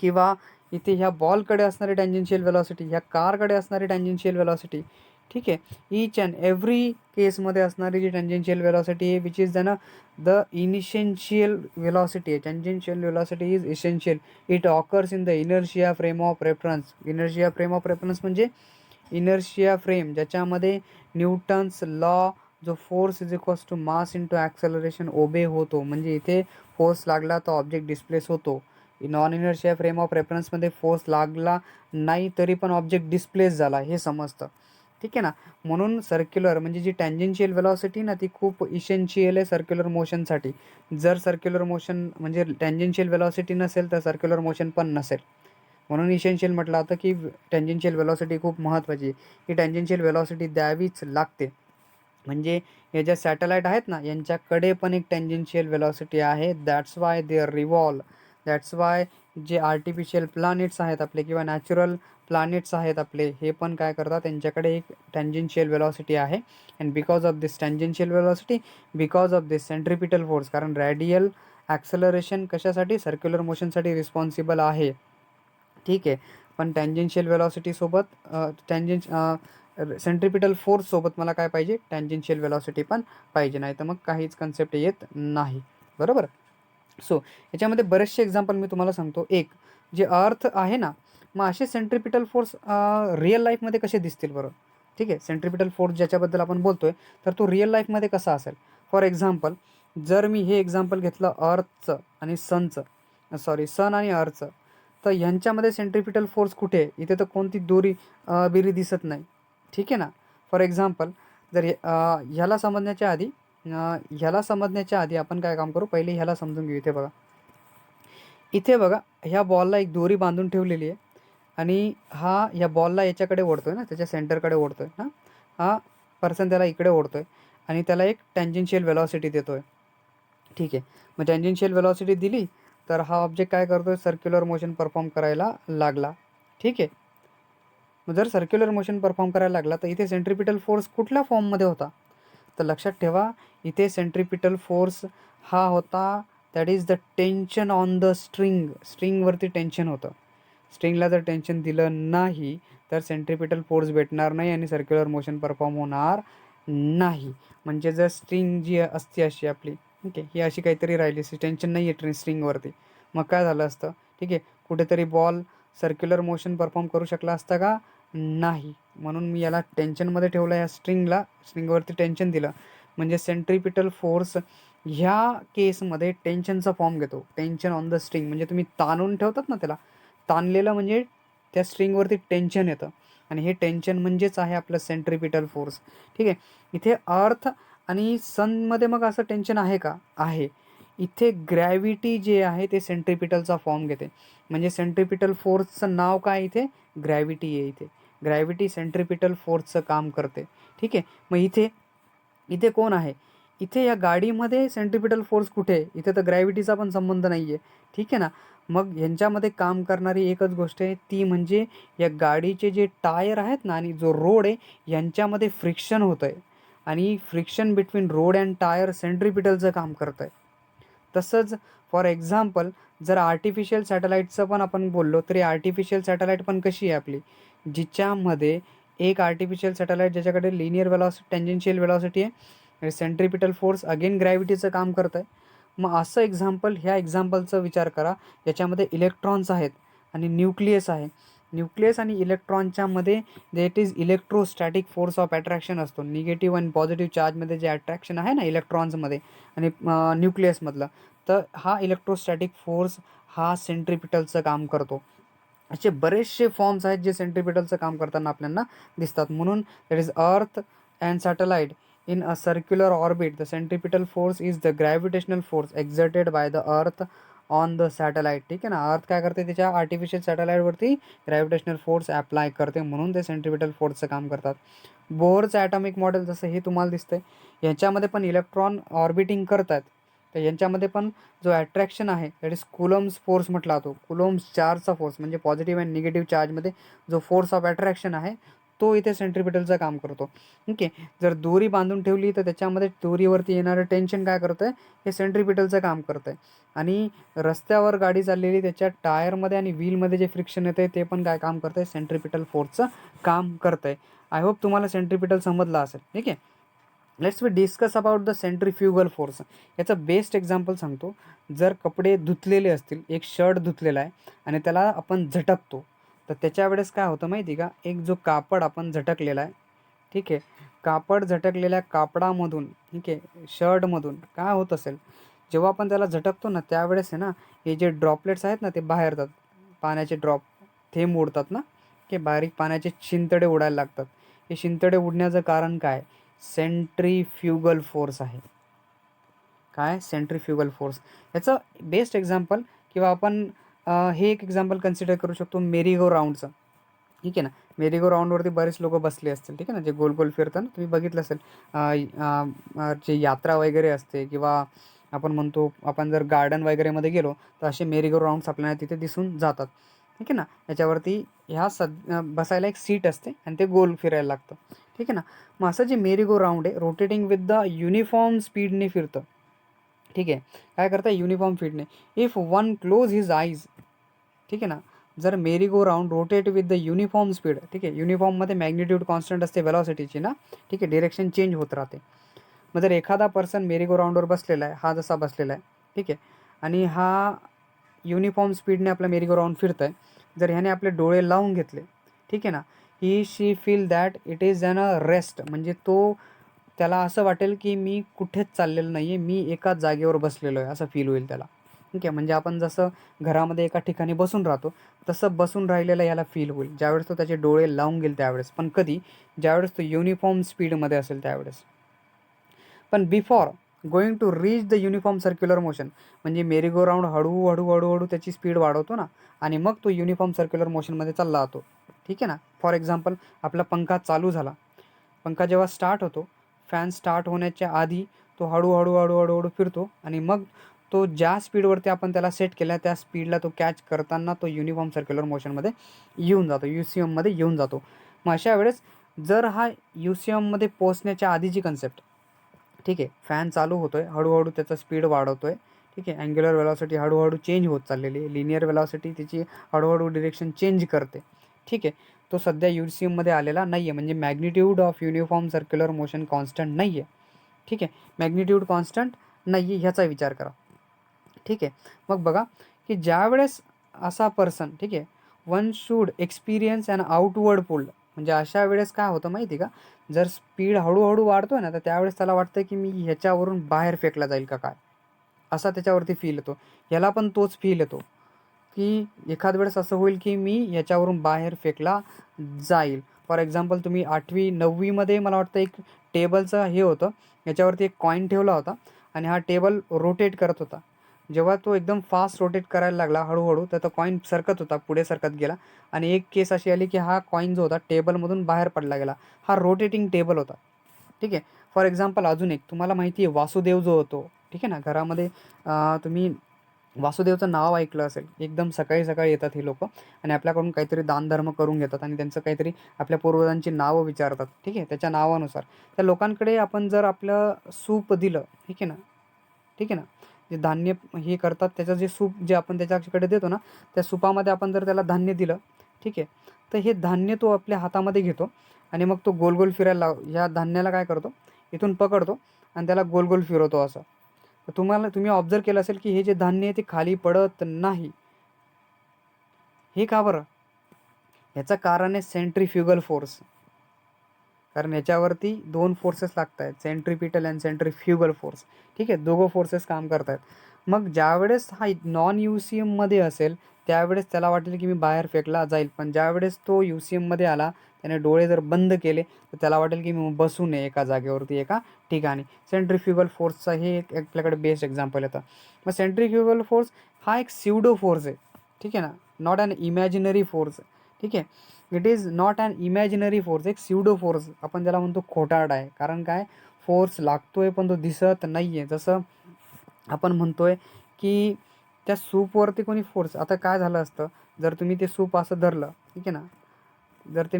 किंवा इथे ह्या बॉलकडे असणारी टँजेन्शियल वेलॉसिटी, ह्या कारकडे असणारी टँजेन्शियल वेलॉसिटी, ठीक आहे, ईच अँड एव्हरी केसमध्ये असणारी जी टँजेन्शियल वेलॉसिटी आहे which is the initial velocity आहे. Tangential velocity is essential. It occurs in the inertia frame of reference. Inertia frame of reference म्हणजे इनर्शिया फ्रेम ज्याच्यामध्ये न्यूटन्स लॉ जो force is equals to mass into acceleration obey होतो. म्हणजे इथे force लागला तर object displace होतो. Non inertia frame of रेफरन्समध्ये फोर्स लागला नाही तरी पण ऑब्जेक्ट डिस्प्लेस झाला हे समजतं. ठीक आहे ना. म्हणून सर्क्युलर म्हणजे जी टँजेन्शियल वेलॉसिटी ना ती खूप इसेन्शियल आहे सर्क्युलर मोशनसाठी. जर सर्क्युलर मोशन म्हणजे टँजेन्शियल वेलॉसिटी नसेल तर सर्क्युलर मोशन पण नसेल. म्हणून इसेन्शियल म्हटलं होतं की टँजेन्शियल वेलॉसिटी खूप महत्त्वाची आहे. ही टँजेन्शियल वेलॉसिटी द्यावीच लागते. म्हणजे हे ज्या सॅटेलाईट आहेत ना यांच्याकडे पण एक टँजेन्शियल वेलॉसिटी आहे. That's why they revolve. That's why जे आर्टिफिशियल प्लॅनेट्स आहेत आपले किंवा नॅचरल प्लॅनेट्स आहेत आपले हे पण काय करतात त्यांच्याकडे एक टँजेन्शियल वेलॉसिटी आहे. And because of this tangential velocity, because of this centripetal force, कारण रॅडियल ॲक्सलरेशन कशासाठी सर्क्युलर मोशनसाठी रिस्पॉन्सिबल आहे. ठीक आहे. पण टँजेन्शियल वेलॉसिटीसोबत सेंट्रिपिटल फोर्ससोबत मला काय पाहिजे टँजेन्शियल वेलॉसिटी पण पाहिजे. नाही तर मग काहीच कन्सेप्ट येत नाही. बरोबर. सो याच्यामध्ये बरेचसे एक्झाम्पल मी तुम्हाला सांगतो. एक जे अर्थ आहे ना मग असे सेंट्रिपिटल फोर्स रिअल लाईफमध्ये कसे दिसतील बरं. ठीक आहे. सेंट्रिपिटल फोर्स ज्याच्याबद्दल आपण बोलतोय तर तो रिअल लाईफमध्ये कसा असेल. फॉर एक्झाम्पल जर मी हे एक्झाम्पल घेतलं अर्थचं आणि सन आणि अर्थचं, तर ह्यांच्यामध्ये सेंट्रिपिटल फोर्स कुठे आहे. इथे तर कोणती दोरी बिरी दिसत नाही. ठीक आहे ना. फॉर एक्झाम्पल जर ह्याला समजण्याच्या आधी आपण काय काम करू, पहिले ह्याला समजून घेऊ. इथे बघा ह्या बॉलला एक दोरी बांधून ठेवलेली आहे आणि हा ह्या बॉलला याच्याकडे ओढतोय ना, त्याच्या सेंटरकडे ओढतोय ना. हा पर्सन त्याला इकडे ओढतोय आणि त्याला एक टँजेन्शियल वेलॉसिटी देतोय. ठीक आहे. मग टँजेन्शियल वेलॉसिटी दिली तर हा ऑब्जेक्ट काय करतोय सर्क्युलर मोशन परफॉर्म करायला लागला. ठीक आहे. मग जर सर्क्युलर मोशन परफॉर्म करायला लागला तर इथे सेंट्रिपिटल फोर्स कुठल्या फॉर्ममध्ये होता. तर लक्षात ठेवा इथे सेंट्रिपिटल फोर्स हा होता that is the tension on the स्ट्रिंगवरती टेन्शन होतं. स्ट्रिंगला जर टेन्शन दिलं नाही तर सेंट्रिपिटल फोर्स भेटणार नाही आणि सर्क्युलर मोशन परफॉर्म होणार नाही. म्हणजे जर स्ट्रिंग जी असते अशी आपली, ठीक आहे, ही अशी काहीतरी राहिली, टेन्शन नाही आहे स्ट्रिंगवरती, मग काय झालं असतं. ठीक आहे. कुठेतरी बॉल सर्क्युलर मोशन परफॉर्म करू शकला असता का नाही. म्हणून मी याला टेन्शनमध्ये ठेवलं. या स्ट्रिंगवरती टेन्शन दिलं म्हणजे सेंट्रिपिटल फोर्स ह्या केसमध्ये टेन्शनचा फॉर्म घेतो. टेन्शन ऑन द स्ट्रिंग म्हणजे तुम्ही ताणून ठेवतात ना त्याला, ताणलेलं म्हणजे त्या स्ट्रिंगवरती टेन्शन येतं आणि हे टेन्शन म्हणजेच आहे आपलं सेंट्रिपिटल फोर्स. ठीक आहे. इथे अर्थ आणि सनमध्ये मग असं टेन्शन आहे का. आहे. इथे ग्रॅव्हिटी जे आहे ते सेंट्रिपिटलचा फॉर्म घेते. म्हणजे सेंट्रिपिटल फोर्सचं नाव काय इथे ग्रॅव्हिटी आहे. इथे ग्रॅव्हिटी सेंट्रिपिटल फोर्सचं काम करते. ठीक आहे. मग इथे इथे कोण आहे. इथे या गाडीमध्ये सेंट्रिपिटल फोर्स कुठे आहे. इथे तर ग्रॅव्हिटीचा पण संबंध नाही आहे. ठीक आहे ना. मग ह्यांच्यामध्ये काम करणारी एकच गोष्ट आहे ती म्हणजे या गाडीचे जे टायर आहेत ना आणि जो रोड आहे यांच्यामध्ये फ्रिक्शन होतं आहे आणि friction between road and tyre सेंट्रिपिटलचं काम करतं आहे. तसंच फॉर एक्झाम्पल जर आर्टिफिशियल सॅटेलाईटचं पण आपण बोललो तरी आर्टिफिशियल सॅटेलाईट पण कशी आहे आपली, जिच्यामध्ये एक आर्टिफिशियल सॅटेलाईट ज्याच्याकडे लिनियर टँजेन्शियल वेलॉसिटी आहे, सेंट्रिपिटल फोर्स अगेन ग्रॅव्हिटीचं काम करत आहे. मग असं ह्या एक्झाम्पलचा विचार करा. याच्यामध्ये इलेक्ट्रॉन्स आहेत आणि न्यूक्लियस आहे. न्यूक्लियस आणि इलेक्ट्रॉनच्या मध्ये that is electrostatic force of attraction असतो. निगेटिव्ह आणि पॉझिटिव्ह चार्जमध्ये जे अट्रॅक्शन आहे ना इलेक्ट्रॉन्समध्ये आणि न्यूक्लियसमधलं, तर हा इलेक्ट्रोस्टॅटिक फोर्स हा सेंट्रिपिटलचं काम करतो. असे बरेचसे फॉर्म्स आहेत जे सेंट्रिपिटलचं काम करताना आपल्याला दिसतात. म्हणून that is earth and satellite in a circular orbit the centripetal force is the gravitational force exerted by the earth on the satellite. ठीक आहे ना. अर्थ काय करते त्याच्या आर्टिफिशियल सॅटेलाईटवरती ग्रॅव्हिटेशनल फोर्स अप्लाय करते म्हणून ते सेंट्रिपिटल फोर्सचं काम करतात. बोरचं ॲटॉमिक मॉडेल जसं हे तुम्हाला दिसतंय याच्यामध्ये पण इलेक्ट्रॉन ऑर्बिटिंग करतात. तर यांच्यामध्ये पण जो अट्रॅक्शन आहे दॅट इज कुलम्स फोर्स म्हटला जातो. कुलम्स चार्जचा फोर्स म्हणजे पॉझिटिव्ह अँड निगेटिव्ह चार्जमध्ये जो फोर्स ऑफ अट्रॅक्शन आहे तो इथे सेंट्रिपिटलचं काम करतो. ठीक आहे. जर दोरी बांधून ठेवली तर त्याच्यामध्ये दोरीवरती येणारं टेन्शन काय करतं आहे, हे सेंट्रिपिटलचं काम करतं आहे. आणि रस्त्यावर गाडी चाललेली त्याच्या टायरमध्ये आणि व्हीलमध्ये जे फ्रिक्शन येतं आहे ते पण काय काम करतं आहे सेंट्रिपिटल फोर्सचं काम करतं आहे. आय होप तुम्हाला सेंट्रिपिटल समजला असेल. ठीक आहे. Let's we discuss about the centrifugal force. याचं बेस्ट एक्झाम्पल सांगतो. जर कपडे धुतलेले असतील, एक शर्ट धुतलेला आहे आणि त्याला आपण झटकतो तर त्याच्या वेळेस काय होतं माहिती का, एक जो कापड आपण झटकलेला आहे, ठीक आहे, कापड झटकलेल्या कापडामधून, ठीक आहे, शर्टमधून काय होत असेल जेव्हा आपण त्याला झटकतो ना त्यावेळेस आहे ना हे जे ड्रॉपलेट्स आहेत ना ते बाहेर येतात. पाण्याचे थेंब उडतात ना, की बारीक पाण्याचे शिंतडे उडायला लागतात. हे शिंतडे उडण्याचं कारण काय? सेंट्रीफ्युगल फोर्स आहे. काय? Centrifugal force. याचं बेस्ट एक्झाम्पल किंवा आपण हे एक एक्झाम्पल कन्सिडर करू शकतो मेरी गो राऊंडचं. ठीक आहे ना. मेरी गो राऊंडवरती बरेच लोक बसले असतील, ठीक आहे ना, जे गोल गोल फिरतात तुम्ही बघितलं असेल. जे यात्रा वगैरे असते किंवा आपण म्हणतो आपण जर गार्डन वगैरेमध्ये गेलो तर असे मेरी गो राऊंड्स आपल्याला तिथे दिसून जातात. ठीक आहे ना. याच्यावरती बसायला एक सीट असते आणि ते गोल फिरायला लागतं. ठीक आहे ना. मग असं जे मेरी गो राऊंड आहे रोटेटिंग विथ द युनिफॉर्म स्पीडने फिरतं. ठीक आहे. काय करतं? युनिफॉर्म स्पीडने. If one close his eyes, ठीक आहे ना, जर merry go round rotate with the uniform speed, ठीक आहे, युनिफॉर्ममध्ये मॅग्निट्यूड कॉन्स्टंट असते वेलॉसिटीची ना, ठीक आहे, डिरेक्शन चेंज होत राहते. मग जर एखादा पर्सन मेरी गो राऊंडवर बसलेला आहे, हा जसा बसलेला आहे, ठीक आहे, आणि हा युनिफॉर्म स्पीडने आपला मेरी गो राऊंड फिरत आहे, जर ह्याने आपले डोळे लावून घेतले, ठीक आहे ना, he she feel that it is an a rest, म्हणजे त्याला असं वाटेल की मी कुठेच चाललेलो नाही आहे, मी एकाच जागेवर बसलेलो आहे, असं फील होईल त्याला. ठीक आहे. म्हणजे आपण जसं घरामध्ये एका ठिकाणी बसून राहतो तसं बसून राहिलेलं याला फील होईल ज्यावेळेस तो त्याचे डोळे लावून घेईल त्यावेळेस. पण कधी? ज्यावेळेस तो युनिफॉर्म स्पीडमध्ये असेल त्यावेळेस. पण before going to reach the uniform circular motion, म्हणजे मेरी गो राऊंड हळूहळू हळूहळू त्याची स्पीड वाढवतो ना, आणि मग तो युनिफॉर्म सर्क्युलर मोशनमध्ये चालला जातो. ठीक आहे ना. फॉर एक्झाम्पल आपला पंखा चालू झाला, पंखा जेव्हा स्टार्ट होतो, फॅन स्टार्ट होण्याच्या आधी तो हळूहळू हळूहळू हळू फिरतो आणि मग तो ज्या स्पीडवरती आपण त्याला सेट केला त्या स्पीडला तो कॅच करताना तो युनिफॉर्म सर्क्युलर मोशनमध्ये येऊन जातो, UCMमध्ये येऊन जातो. मग अशा वेळेस जर हा UCMमध्ये पोहोचण्याच्या आधीची कन्सेप्ट, ठीक आहे, फॅन चालू होतो आहे, हळूहळू त्याचा स्पीड वाढवतो आहे, ठीक आहे, अँग्युलर वेलॉसिटी हळूहळू चेंज होत चाललेली आहे, लिनियर वेलॉसिटी त्याची हळूहळू डिरेक्शन चेंज करते. ठीक आहे. तो सध्या UCMमध्ये आलेला नाही आहे, म्हणजे magnitude of uniform circular motion constant नाही आहे. ठीक आहे. मॅग्निट्यूड कॉन्स्टंट नाही आहे ह्याचा विचार करा. ठीक आहे. मग बघा की ज्यावेळेस असा पर्सन, ठीक आहे, one should experience and outward pulled, म्हणजे अशा वेळेस काय होतं माहिती का, जर स्पीड हळूहळू वाढतोय ना तर त्यावेळेस त्याला वाटतं की मी ह्याच्यावरून बाहेर फेकला जाईल का काय, असा त्याच्यावरती फील येतो. याला पण तोच फील येतो की एखाद वेळेस असं होईल की मी याच्यावरून बाहेर फेकला जाईल. फॉर एक्झाम्पल तुम्ही 8वी 9वीमध्ये मला वाटतं एक टेबलचं हे होतं, याच्यावरती एक कॉईन ठेवला होता आणि हा टेबल रोटेट करत होता. जेव्हा तो एकदम फास्ट रोटेट करायला लागला हळूहळू तर तो कॉईन सरकत होता, पुढे सरकत गेला आणि एक केस अशी आली की हा कॉईन जो होता टेबलमधून बाहेर पडला गेला. हा रोटेटिंग टेबल होता. ठीक आहे. फॉर एक्झाम्पल अजून एक तुम्हाला माहिती आहे वासुदेव जो होतो, ठीक आहे ना, घरामध्ये तुम्ही वासुदेवचं नाव ऐकलं असेल. एकदम सकाळी सकाळी येतात हे लोक आणि आपल्याकडून काहीतरी दानधर्म करून घेतात आणि त्यांचं काहीतरी आपल्या पूर्वजांची नावं विचारतात. ठीक आहे. त्याच्या नावानुसार त्या लोकांकडे आपण जर आपलं सूप दिलं, ठीक आहे ना, ठीक आहे ना, जे धान्य हे करतात त्याचं जे सूप जे आपण त्याच्याकडे देतो ना, त्या सुपामध्ये आपण जर त्याला धान्य दिलं, ठीक आहे, तर हे धान्य तो आपल्या हातामध्ये घेतो आणि मग तो गोल गोल फिरायला ह्या धान्याला काय करतो, इथून पकडतो आणि त्याला गोल गोल फिरवतो असं. तर तुम्ही ऑब्झर्व केलं असेल की हे जे धान्य आहे ते खाली पडत नाही. हे का बरं? ह्याचं कारण आहे सेंट्रीफ्युगल फोर्स. कारण याच्यावरती 2 फोर्सेस लागत आहेत, सेंट्रीपिटल अँड सेंट्रीफ्युगल फोर्स. ठीक आहे. दोघं फोर्सेस काम करत आहेत. मग ज्यावेळेस हा नॉन UCMमध्ये असेल त्यावेळेस त्याला वाटेल की मी बाहेर फेकला जाईल, पण ज्यावेळेस तो UCMमध्ये आला त्याने डोळे जर बंद केले तर त्याला वाटेल की मी बसू नये एका जागेवरती एका ठिकाणी. सेंट्रीफ्युगल फोर्सचा हे एक आपल्याकडे बेस्ट एक्झाम्पल येतं. मग सेंट्रीफ्युगल फोर्स हा एक स्युडो फोर्स आहे. ठीक आहे ना, नॉट ॲन इमॅजिनरी फोर्स. ठीक आहे. It is not an imaginary force, एक स्युडो फोर्स आपण ज्याला म्हणतो खोटारडा आहे. कारण काय, फोर्स लागतोय पण तो दिसत नाही आहे. जसं आपण म्हणतोय की त्या सूपवरती कोणी फोर्स, आता काय झालं असतं जर तुम्ही ते सूप असं धरलं, ठीक आहे ना, जर ते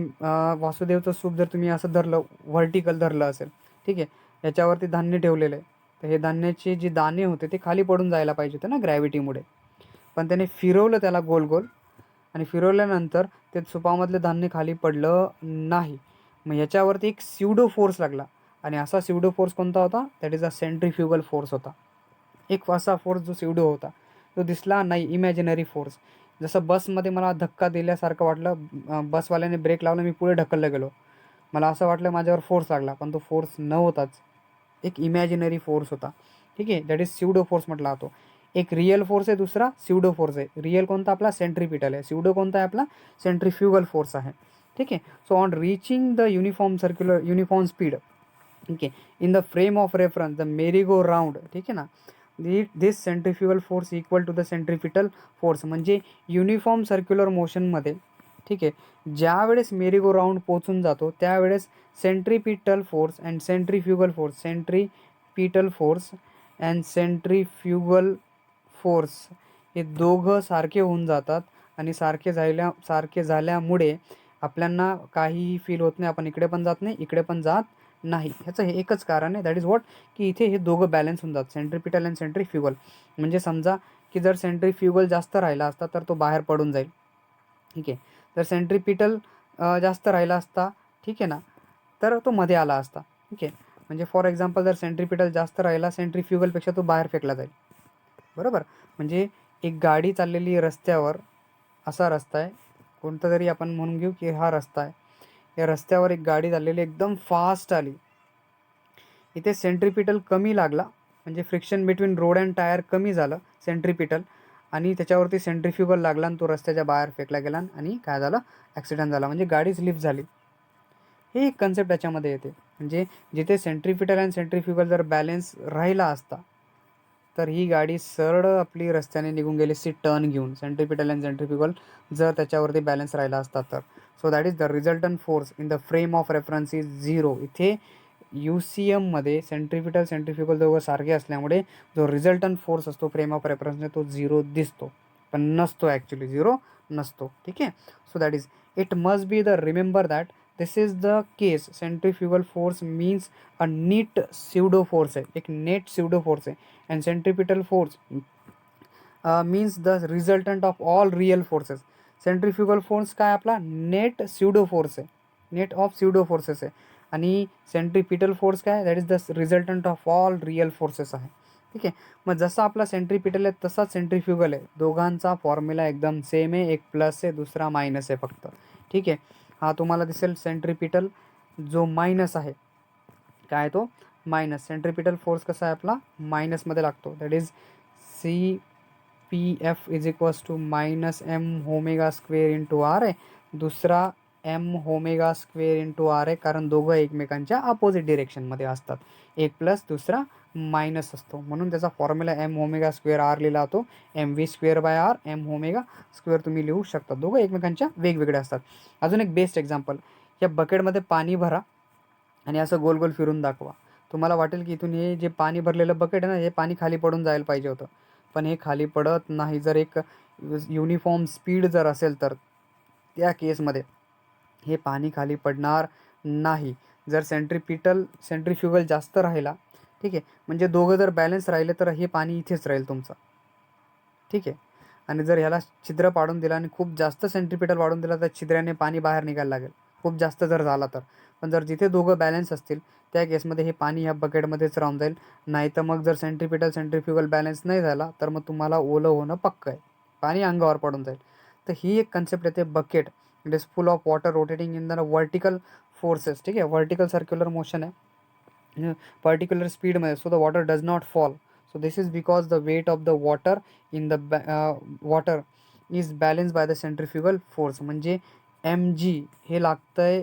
वासुदेवचं सूप जर तुम्ही असं धरलं, व्हर्टिकल धरलं असेल, ठीक आहे, याच्यावरती धान्य ठेवलेलं आहे, तर हे धान्याचे जे दाणे होते ते खाली पडून जायला पाहिजे होते ना ग्रॅव्हिटीमुळे, पण त्याने फिरवलं त्याला गोल गोल आणि फिरवल्यानंतर ते सुपामधलं धान्य खाली पडलं नाही. मग याच्यावरती एक स्युडो फोर्स लागला आणि असा स्युडो फोर्स कोणता होता? That is a centrifugal force होता. एक असा फोर्स जो स्युडो होता तो दिसला नाही, इमॅजिनरी फोर्स. जसं बसमध्ये मला धक्का दिल्यासारखं वाटलं, बसवाल्याने ब्रेक लावला, मी पुढे ढकललं गेलो, मला असं वाटलं माझ्यावर फोर्स लागला, पण तो फोर्स नव्हताच, एक इमॅजिनरी फोर्स होता. ठीक आहे. दॅट इज स्युडो फोर्स म्हटला जातो. एक रिअल फोर्स आहे, दुसरा स्युडो फोर्स आहे. रिअल कोणता? आपला सेंट्रीपिटल आहे. स्युडो कोणता आहे? आपला सेंट्रीफ्युगल फोर्स आहे. ठीक आहे. So on reaching the uniform speed, ठीक आहे, in the frame of reference the merry go round, ठीक आहे ना, this centrifugal force equal to the centripetal force. म्हणजे युनिफॉर्म सर्क्युलर मोशनमध्ये, ठीक आहे, ज्या वेळेस मेरी गो राऊंड पोचून जातो त्यावेळेस centripetal force and centrifugal force हे दोघं सारखे होऊन जातात. आणि सारखे झाल्यामुळे आपल्याला काहीही फील होत नाही, आपण इकडे पण जात नाही इकडे पण जात नाही. ह्याचं हे एकच कारण आहे, दॅट इज वॉट, की इथे हे दोघं बॅलन्स होऊन जातात, सेंट्रिपिटल अँड सेंट्रिफ्युगल. म्हणजे समजा की जर सेंट्रिफ्युगल जास्त राहिला असता तर तो बाहेर पडून जाईल, ठीक आहे. जर सेंट्रिपिटल जास्त राहिला असता, ठीक आहे ना, तर तो मध्ये आला असता, ठीक आहे. म्हणजे फॉर एक्झाम्पल जर सेंट्रिपिटल जास्त राहिला सेंट्रिफ्युगलपेक्षा तो बाहेर फेकला जाईल, बरोबर. म्हणजे एक गाडी चाललेली रस्त्यावर, असा रस्ता आहे कोणता तरी, आपण म्हणून घेऊ की हा रस्ता आहे. या रस्त्यावर एक गाडी चाललेली एकदम फास्ट आली, इथे सेंट्रिपिटल कमी लागला, म्हणजे friction between road and tyre कमी झालं सेंट्रिपिटल, आणि त्याच्यावरती सेंट्रिफ्युगल लागला आणि तो रस्त्याच्या बाहेर फेकला गेला आणि काय झालं, ॲक्सिडेंट झाला, म्हणजे गाडी स्लिप झाली. हे एक कन्सेप्ट याच्यामध्ये येते. म्हणजे जिथे सेंट्रिपिटल अँड सेंट्रिफ्युगल जर बॅलन्स राहिला असता तर ही गाडी सरळ आपली रस्त्याने निघून गेली असती टर्न घेऊन, सेंट्रिपिटल अँड सेंट्रिफ्युगल जर त्याच्यावरती बॅलन्स राहिला असता तर. So that is the resultant force in the frame of reference is zero. इथे UCMमध्ये सेंट्रिपिटल सेंट्रिफ्युगल दोघं सारखे असल्यामुळे जो रिझल्टंट फोर्स असतो फ्रेम ऑफ रेफरन्सने तो झिरो दिसतो, पण नसतो, ॲक्च्युली झिरो नसतो, ठीक आहे. So that is, it must be the remember that this is the case, centrifugal force means a neat pseudo force आहे, एक नेट स्यूडो फोर्स आहे. And centripetal force means the resultant of all real forces. Centrifugal force काय आपला net pseudo force आहे, net of pseudo forces आहे. आणि centripetal force काय, that is the resultant of all real forces आहे, ठीक आहे. मग जसा आपला सेंट्रिपिटल आहे तसाच सेंट्रिफ्युगल आहे, दोघांचा फॉर्म्युला एकदम सेम आहे, एक प्लस आहे दुसरा मायनस आहे फक्त, ठीक आहे. हा तुम्हाला दिसेल सेंट्रिपिटल जो मायनस आहे, काय तो मायनस, सेंट्रिपिटल फोर्स कसा आहे आपला मायनसमध्ये लागतो, that is CPF is equals to minus M omega square into R आहे, दुसरा M omega square into R आहे, कारण दोघं एकमेकांच्या अपोजिट डिरेक्शनमध्ये असतात, एक प्लस दुसरा मायनस असतो, म्हणून त्याचा formula M omega square R लिहिला जातो, MV²/R एम ओमेगा स्क्वेअर तुम्ही लिहू शकता, दोघं एकमेकांच्या वेगवेगळे असतात. अजून एक बेस्ट एक्झाम्पल, या बकेटमध्ये पाणी भरा आणि असं गोल गोल फिरून दाखवा. तुम्हाला वाटेल की इथून हे जे पाणी भरलेलं बकेट आहे ना, हे पाणी खाली पडून जायला पाहिजे होतं, पण हे खाली पडत नाही. जर एक युनिफॉर्म स्पीड जर असेल तर त्या केसमध्ये हे पाणी खाली पडणार नाही. जर सेंट्रिफ्युगल जास्त राहिला, ठीक आहे, म्हणजे दोघं जर बॅलन्स राहिले तर हे पाणी इथेच राहील तुमचं, ठीक आहे. आणि जर ह्याला छिद्र पाडून दिला आणि खूप जास्त सेंट्रिपिटल वाढून दिला तर छिद्राने पाणी बाहेर निघायला लागेल, खूप जास्त जर झाला तर. पण जर जिथे दोघं बॅलन्स असतील त्या केसमध्ये हे पाणी ह्या बकेटमध्येच राहून जाईल. नाही तर मग जर सेंट्रिफ्युगल बॅलन्स नाही झाला तर मग तुम्हाला ओलं होणं पक्कं आहे, पाणी अंगावर पडून जाईल. तर ही एक कन्सेप्ट येते bucket, it is full of water rotating in the vertical forces, ठीक आहे, वर्टिकल सर्क्युलर मोशन आहे पर्टिक्युलर स्पीडमध्ये, so the water does not fall. So this is because the weight of the water in the water is balanced by the centrifugal force. म्हणजे mg हे लागतंय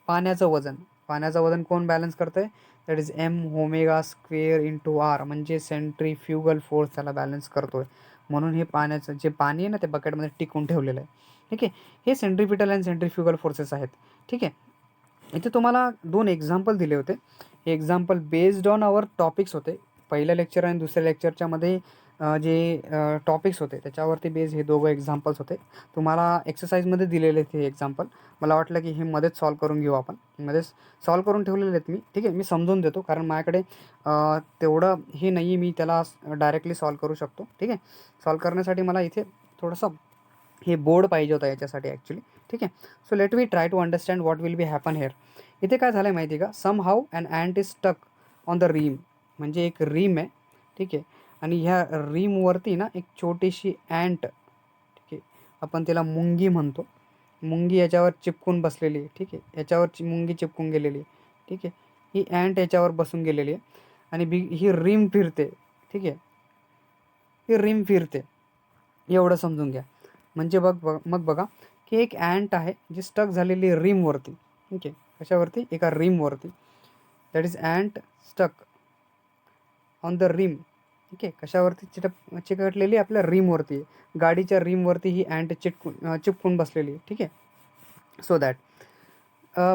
पाण्याचं वजन, पाण्याचं वजन कोण बॅलन्स करतंय, that is M omega square into R, म्हणजे सेंट्रिफ्युगल फोर्स त्याला बॅलन्स करतोय. म्हणून हे पाण्याचं जे पाणी आहे ना ते बकेटमध्ये टिकून ठेवलेलं आहे, ठीक आहे. हे सेंट्रिपिटल अँड सेंट्रिफ्युगल फोर्सेस आहेत, ठीक आहे. इथे तुम्हाला 2 एक्झाम्पल दिले होते, हे example based on our topics होते. पहिल्या लेक्चर आणि दुसऱ्या लेक्चरच्या मध्ये जे टॉपिक्स होते त्याच्यावरती बेस हे दोघं एक्झाम्पल्स होते. तुम्हाला एक्सरसाइजमध्ये दिलेले ते एक्झाम्पल, मला वाटलं की हे मध्येच सॉल्व करून घेऊ आपण, मध्येच सॉल्व करून ठेवलेले आहेत मी, ठीक आहे. मी समजून देतो कारण माझ्याकडे तेवढं हे नाही आहे, मी त्याला डायरेक्टली सॉल्व करू शकतो, ठीक आहे. सॉल्व करण्यासाठी मला इथे थोडंसं हे बोर्ड पाहिजे होता याच्यासाठी ॲक्च्युली, ठीक आहे. So let me try to understand what will be happen here. इथे काय झालं आहे माहिती आहे का, somehow and ant is stuck on the rim, म्हणजे एक रीम आहे, ठीक आहे. आणि ह्या रीमवरती ना एक छोटीशी ॲन्ट, ठीक आहे, आपण तिला मुंगी म्हणतो, मुंगी याच्यावर चिपकून बसलेली आहे, ठीक आहे, याच्यावर मुंगी चिपकून गेलेली आहे, ठीक आहे. ही ॲन्ट याच्यावर बसून गेलेली आहे आणि ही रीम फिरते, ठीक आहे, ही रीम फिरते, एवढं समजून घ्या. म्हणजे मग बघा की एक ॲन्ट आहे जी स्टक झालेली रिमवरती. ठीक आहे, कशावरती? एका रिमवरती. That is ant stuck on the rim. ठीक आहे, कशावरती? चिकटलेली आपल्या रिमवरती आहे. गाडीच्या रिमवरती ही ॲन्ट चिपकून बसलेली आहे. ठीक आहे. सो दॅट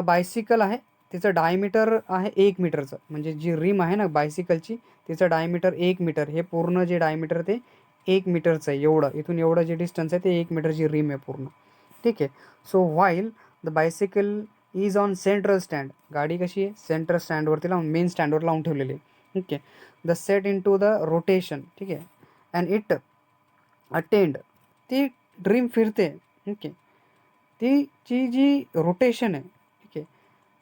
बायसिकल आहे, तिचं डायमीटर आहे 1 मीटरचं. म्हणजे जी रिम आहे ना बायसिकलची, तिचं डायमीटर 1 मीटर. हे पूर्ण जे डायमीटर ते 1 मीटरचं आहे. एवढं इथून एवढं जे डिस्टन्स आहे ते 1 मीटरची रिम आहे पूर्ण. ठीक आहे. So while the bicycle is on central stand. गाडी कशी आहे? सेंट्रल स्टँडवरती लावून, मेन स्टँडवर लावून ठेवलेली आहे. ठीक आहे. The set into the rotation. ठीक आहे. And it attend. ती ड्रीम फिरते. ठीक आहे. ती जी रोटेशन आहे, ठीक आहे,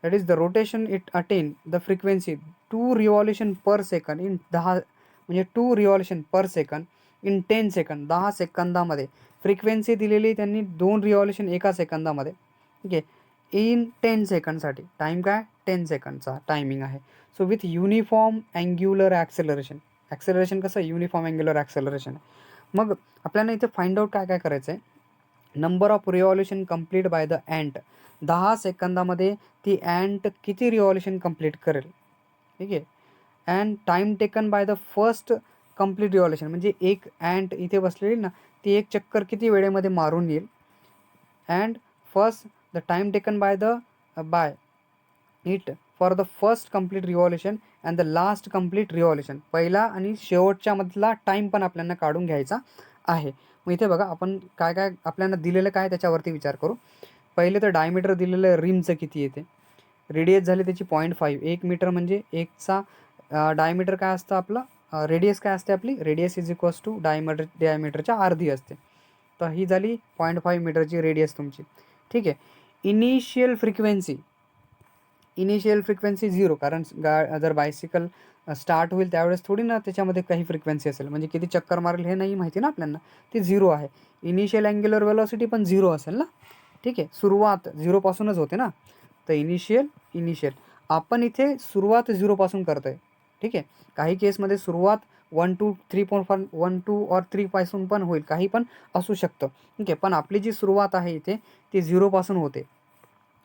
that is the rotation it attain the frequency 2 revolution per second in 10, म्हणजे 2 revolution per second in 10 second. 10 सेकंदामध्ये फ्रिक्वेन्सी दिलेली त्यांनी 2 रिव्हॉल्युशन एका सेकंदामध्ये. ठीक आहे. इन 10 सेकंडसाठी टाईम काय? 10 सेकंडचा टायमिंग आहे. So with uniform angular acceleration. Acceleration कसं? युनिफॉर्म अँग्युलर ॲक्सेलरेशन आहे. मग आपल्याला इथे फाइंड आउट काय काय करायचं आहे? Number of revolution complete by the ant. 10 सेकंदामध्ये ती ॲन्ट किती रिव्हॉल्युशन कंप्लीट करेल. ठीक आहे. And time taken by the first complete revolution. म्हणजे एक ॲन्ट इथे बसलेली ना, ती एक चक्कर किती वेळेमध्ये मारून येईल. And first the time taken bye it for the first complete revolution and the last complete revolution. पहिला आणि शेवटच्या मधला टाईम पण आपल्याला काढून घ्यायचा आहे. मग इथे बघा आपण काय काय आपल्याला दिलेलं काय त्याच्यावरती विचार करू. पहिले तर डायमीटर दिलेलं आहे रिमचं किती येते. रेडियस झाली त्याची 0.5. 1 मीटर म्हणजे एकचा डायमीटर काय असतं आपलं? रेडियस काय असते आपली? रेडियस इज इक्वल्स टू डायमीटरच्या अर्धी असते. तर ही झाली 0.5 मीटरची रेडियस तुमची. ठीक आहे. इनिशियल फ्रिक्वेन्सी 0, कारण जर बायसिकल स्टार्ट होईल त्यावेळेस थोडी ना त्याच्यामध्ये काही फ्रिक्वेन्सी असेल. म्हणजे किती चक्कर मारेल हे नाही माहिती ना आपल्याला. ती 0 आहे. इनिशियल अँग्युलर वेलॉसिटी पण 0 असेल ना. ठीक आहे. सुरुवात 0 पासूनच होते ना. तर इनिशियल आपण इथे सुरुवात 0 पासून करतोय. ठीक आहे. काही केसमध्ये सुरुवात 1 to 3.5 1 to or 3 पासून पण होईल. काही पण असू शकतं. ठीक आहे. पण आपली जी सुरुवात आहे इथे ती 0 पासून होते.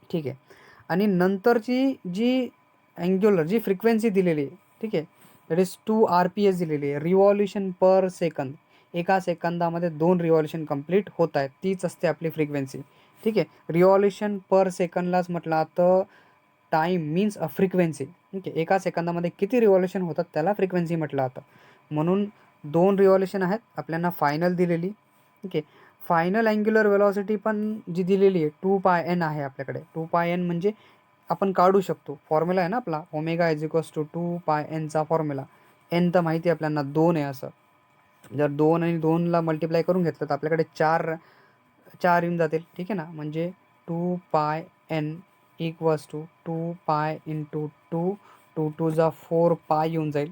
ठीक आहे. आणि नंतरची जी अँग्युलर जी फ्रिक्वेन्सी दिलेली आहे, ठीक आहे, दॅट इज 2 RPS दिलेली आहे. Revolution per second. एका सेकंदामध्ये 2 रिव्हॉल्युशन कंप्लीट होत आहेत. तीच असते आपली फ्रिक्वेन्सी. ठीक आहे. रिव्हॉल्युशन पर सेकंडलाच म्हटलं तर टाईम मीन्स अ फ्रिक्वेन्सी. ठीक आहे. एका सेकंदामध्ये किती रिव्हॉल्युशन होतात त्याला फ्रिक्वेन्सी म्हटलं जातं. म्हणून 2 रिव्हॉल्युशन आहेत आपल्याला फायनल दिलेली. ठीक आहे. फायनल अँग्युलर वेलॉसिटी पण जी दिलेली आहे 2πn आहे आपल्याकडे. 2πn म्हणजे आपण काढू शकतो. फॉर्म्युला आहे ना आपला ओमेगा इज इक्वल्स टू 2πnचा फॉर्म्युला. एन तर माहिती आहे आपल्याला 2 आहे असं. जर 2 आणि 2ला मल्टिप्लाय करून घेतलं तर आपल्याकडे 4 येऊन जातील. ठीक आहे ना. म्हणजे 2πn इक्वल्स टू 2π इंटू 2, 2 2 जा 4π येऊन जाईल.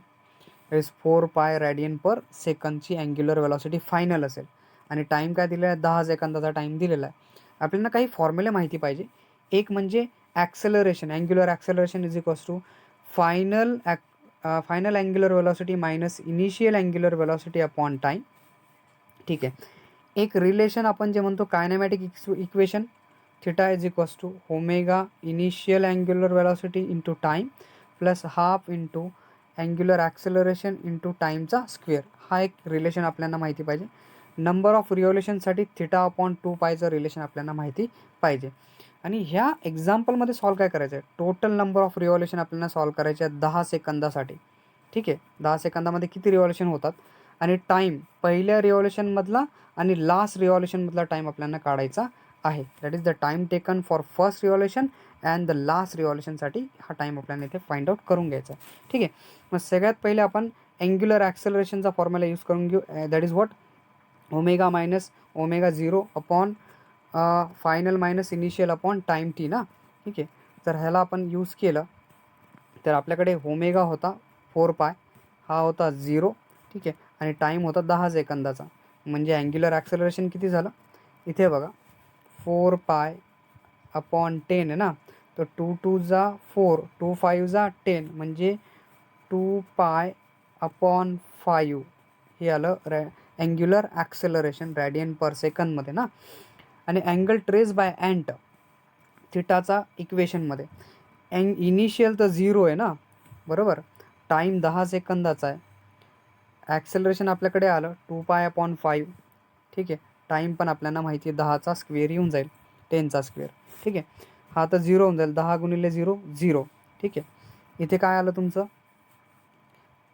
इज 4π रॅडियन पर सेकंदची अँग्युलर वेलॉसिटी फायनल असेल. आणि टाईम काय दिलेला आहे? 10 सेकंदाचा टाईम दिलेला आहे. आपल्याला काही फॉर्म्युले माहिती पाहिजे. एक म्हणजे acceleration, angular acceleration is equals to final angular velocity minus initial angular velocity upon time. ठीक आहे. एक रिलेशन आपण जे म्हणतो kinematic equation, theta is equals to omega initial angular velocity into time plus half into angular acceleration into टाईमचा square. हा एक रिलेशन आपल्याला माहिती पाहिजे. नंबर ऑफ रिव्हॉल्युशनसाठी थिटा अपॉन 2πचं रिलेशन आपल्याला माहिती पाहिजे. आणि ह्या एक्झाम्पलमध्ये सॉल्व काय करायचं आहे? टोटल नंबर ऑफ रिव्हॉल्युशन आपल्याला सॉल्व करायचे आहे 10 सेकंदासाठी. ठीक आहे. 10 सेकंदामध्ये किती रिव्हॉल्युशन होतात आणि टाईम पहिल्या रिव्हॉल्युशनमधला आणि लास्ट रिव्हॉल्युशनमधला टाईम आपल्याला काढायचा आहे. That is the time taken for first revolution and the last रिव्हॉल्युशनसाठी हा टाईम आपल्याला इथे फाइंड आउट करून घ्यायचा आहे. ठीक आहे. मग सगळ्यात पहिले आपण अँग्युलर ॲक्सेलरेशनचा फॉर्म्युला यूज करून घेऊ. That is what? Omega minus omega 0 upon final minus initial upon time T ना. ठीक आहे. तर ह्याला आपण यूज केलं तर आपल्याकडे ओमेगा होता 4π, हा होता 0. ठीक आहे. आणि टाईम होता 10 सेकंदाचा. म्हणजे अँग्युलर ॲक्सेलरेशन किती झालं? इथे बघा 4π अपॉन 10 आहे ना. तर 2 2 जा 4, 2 5 जा 10 म्हणजे 2π अपॉन 5 हे आलं अँग्युलर ॲक्सेलरेशन रॅडियन पर सेकंदमध्ये ना. आणि अँगल ट्रेस बाय अँट थिटाचा इक्वेशनमध्ये इनिशियल तर 0 आहे ना, बरोबर. टाईम 10 सेकंदाचा आहे. ॲक्सेलरेशन आपल्याकडे आलं 2π/5. ठीक आहे. टाईम पण आपल्याला माहिती आहे 10चा स्क्वेअर येऊन जाईल, 10चा स्क्वेअर. ठीक आहे. हा तर 0 होऊन जाईल, 10 × 0 0. ठीक आहे. इथे काय आलं तुमचं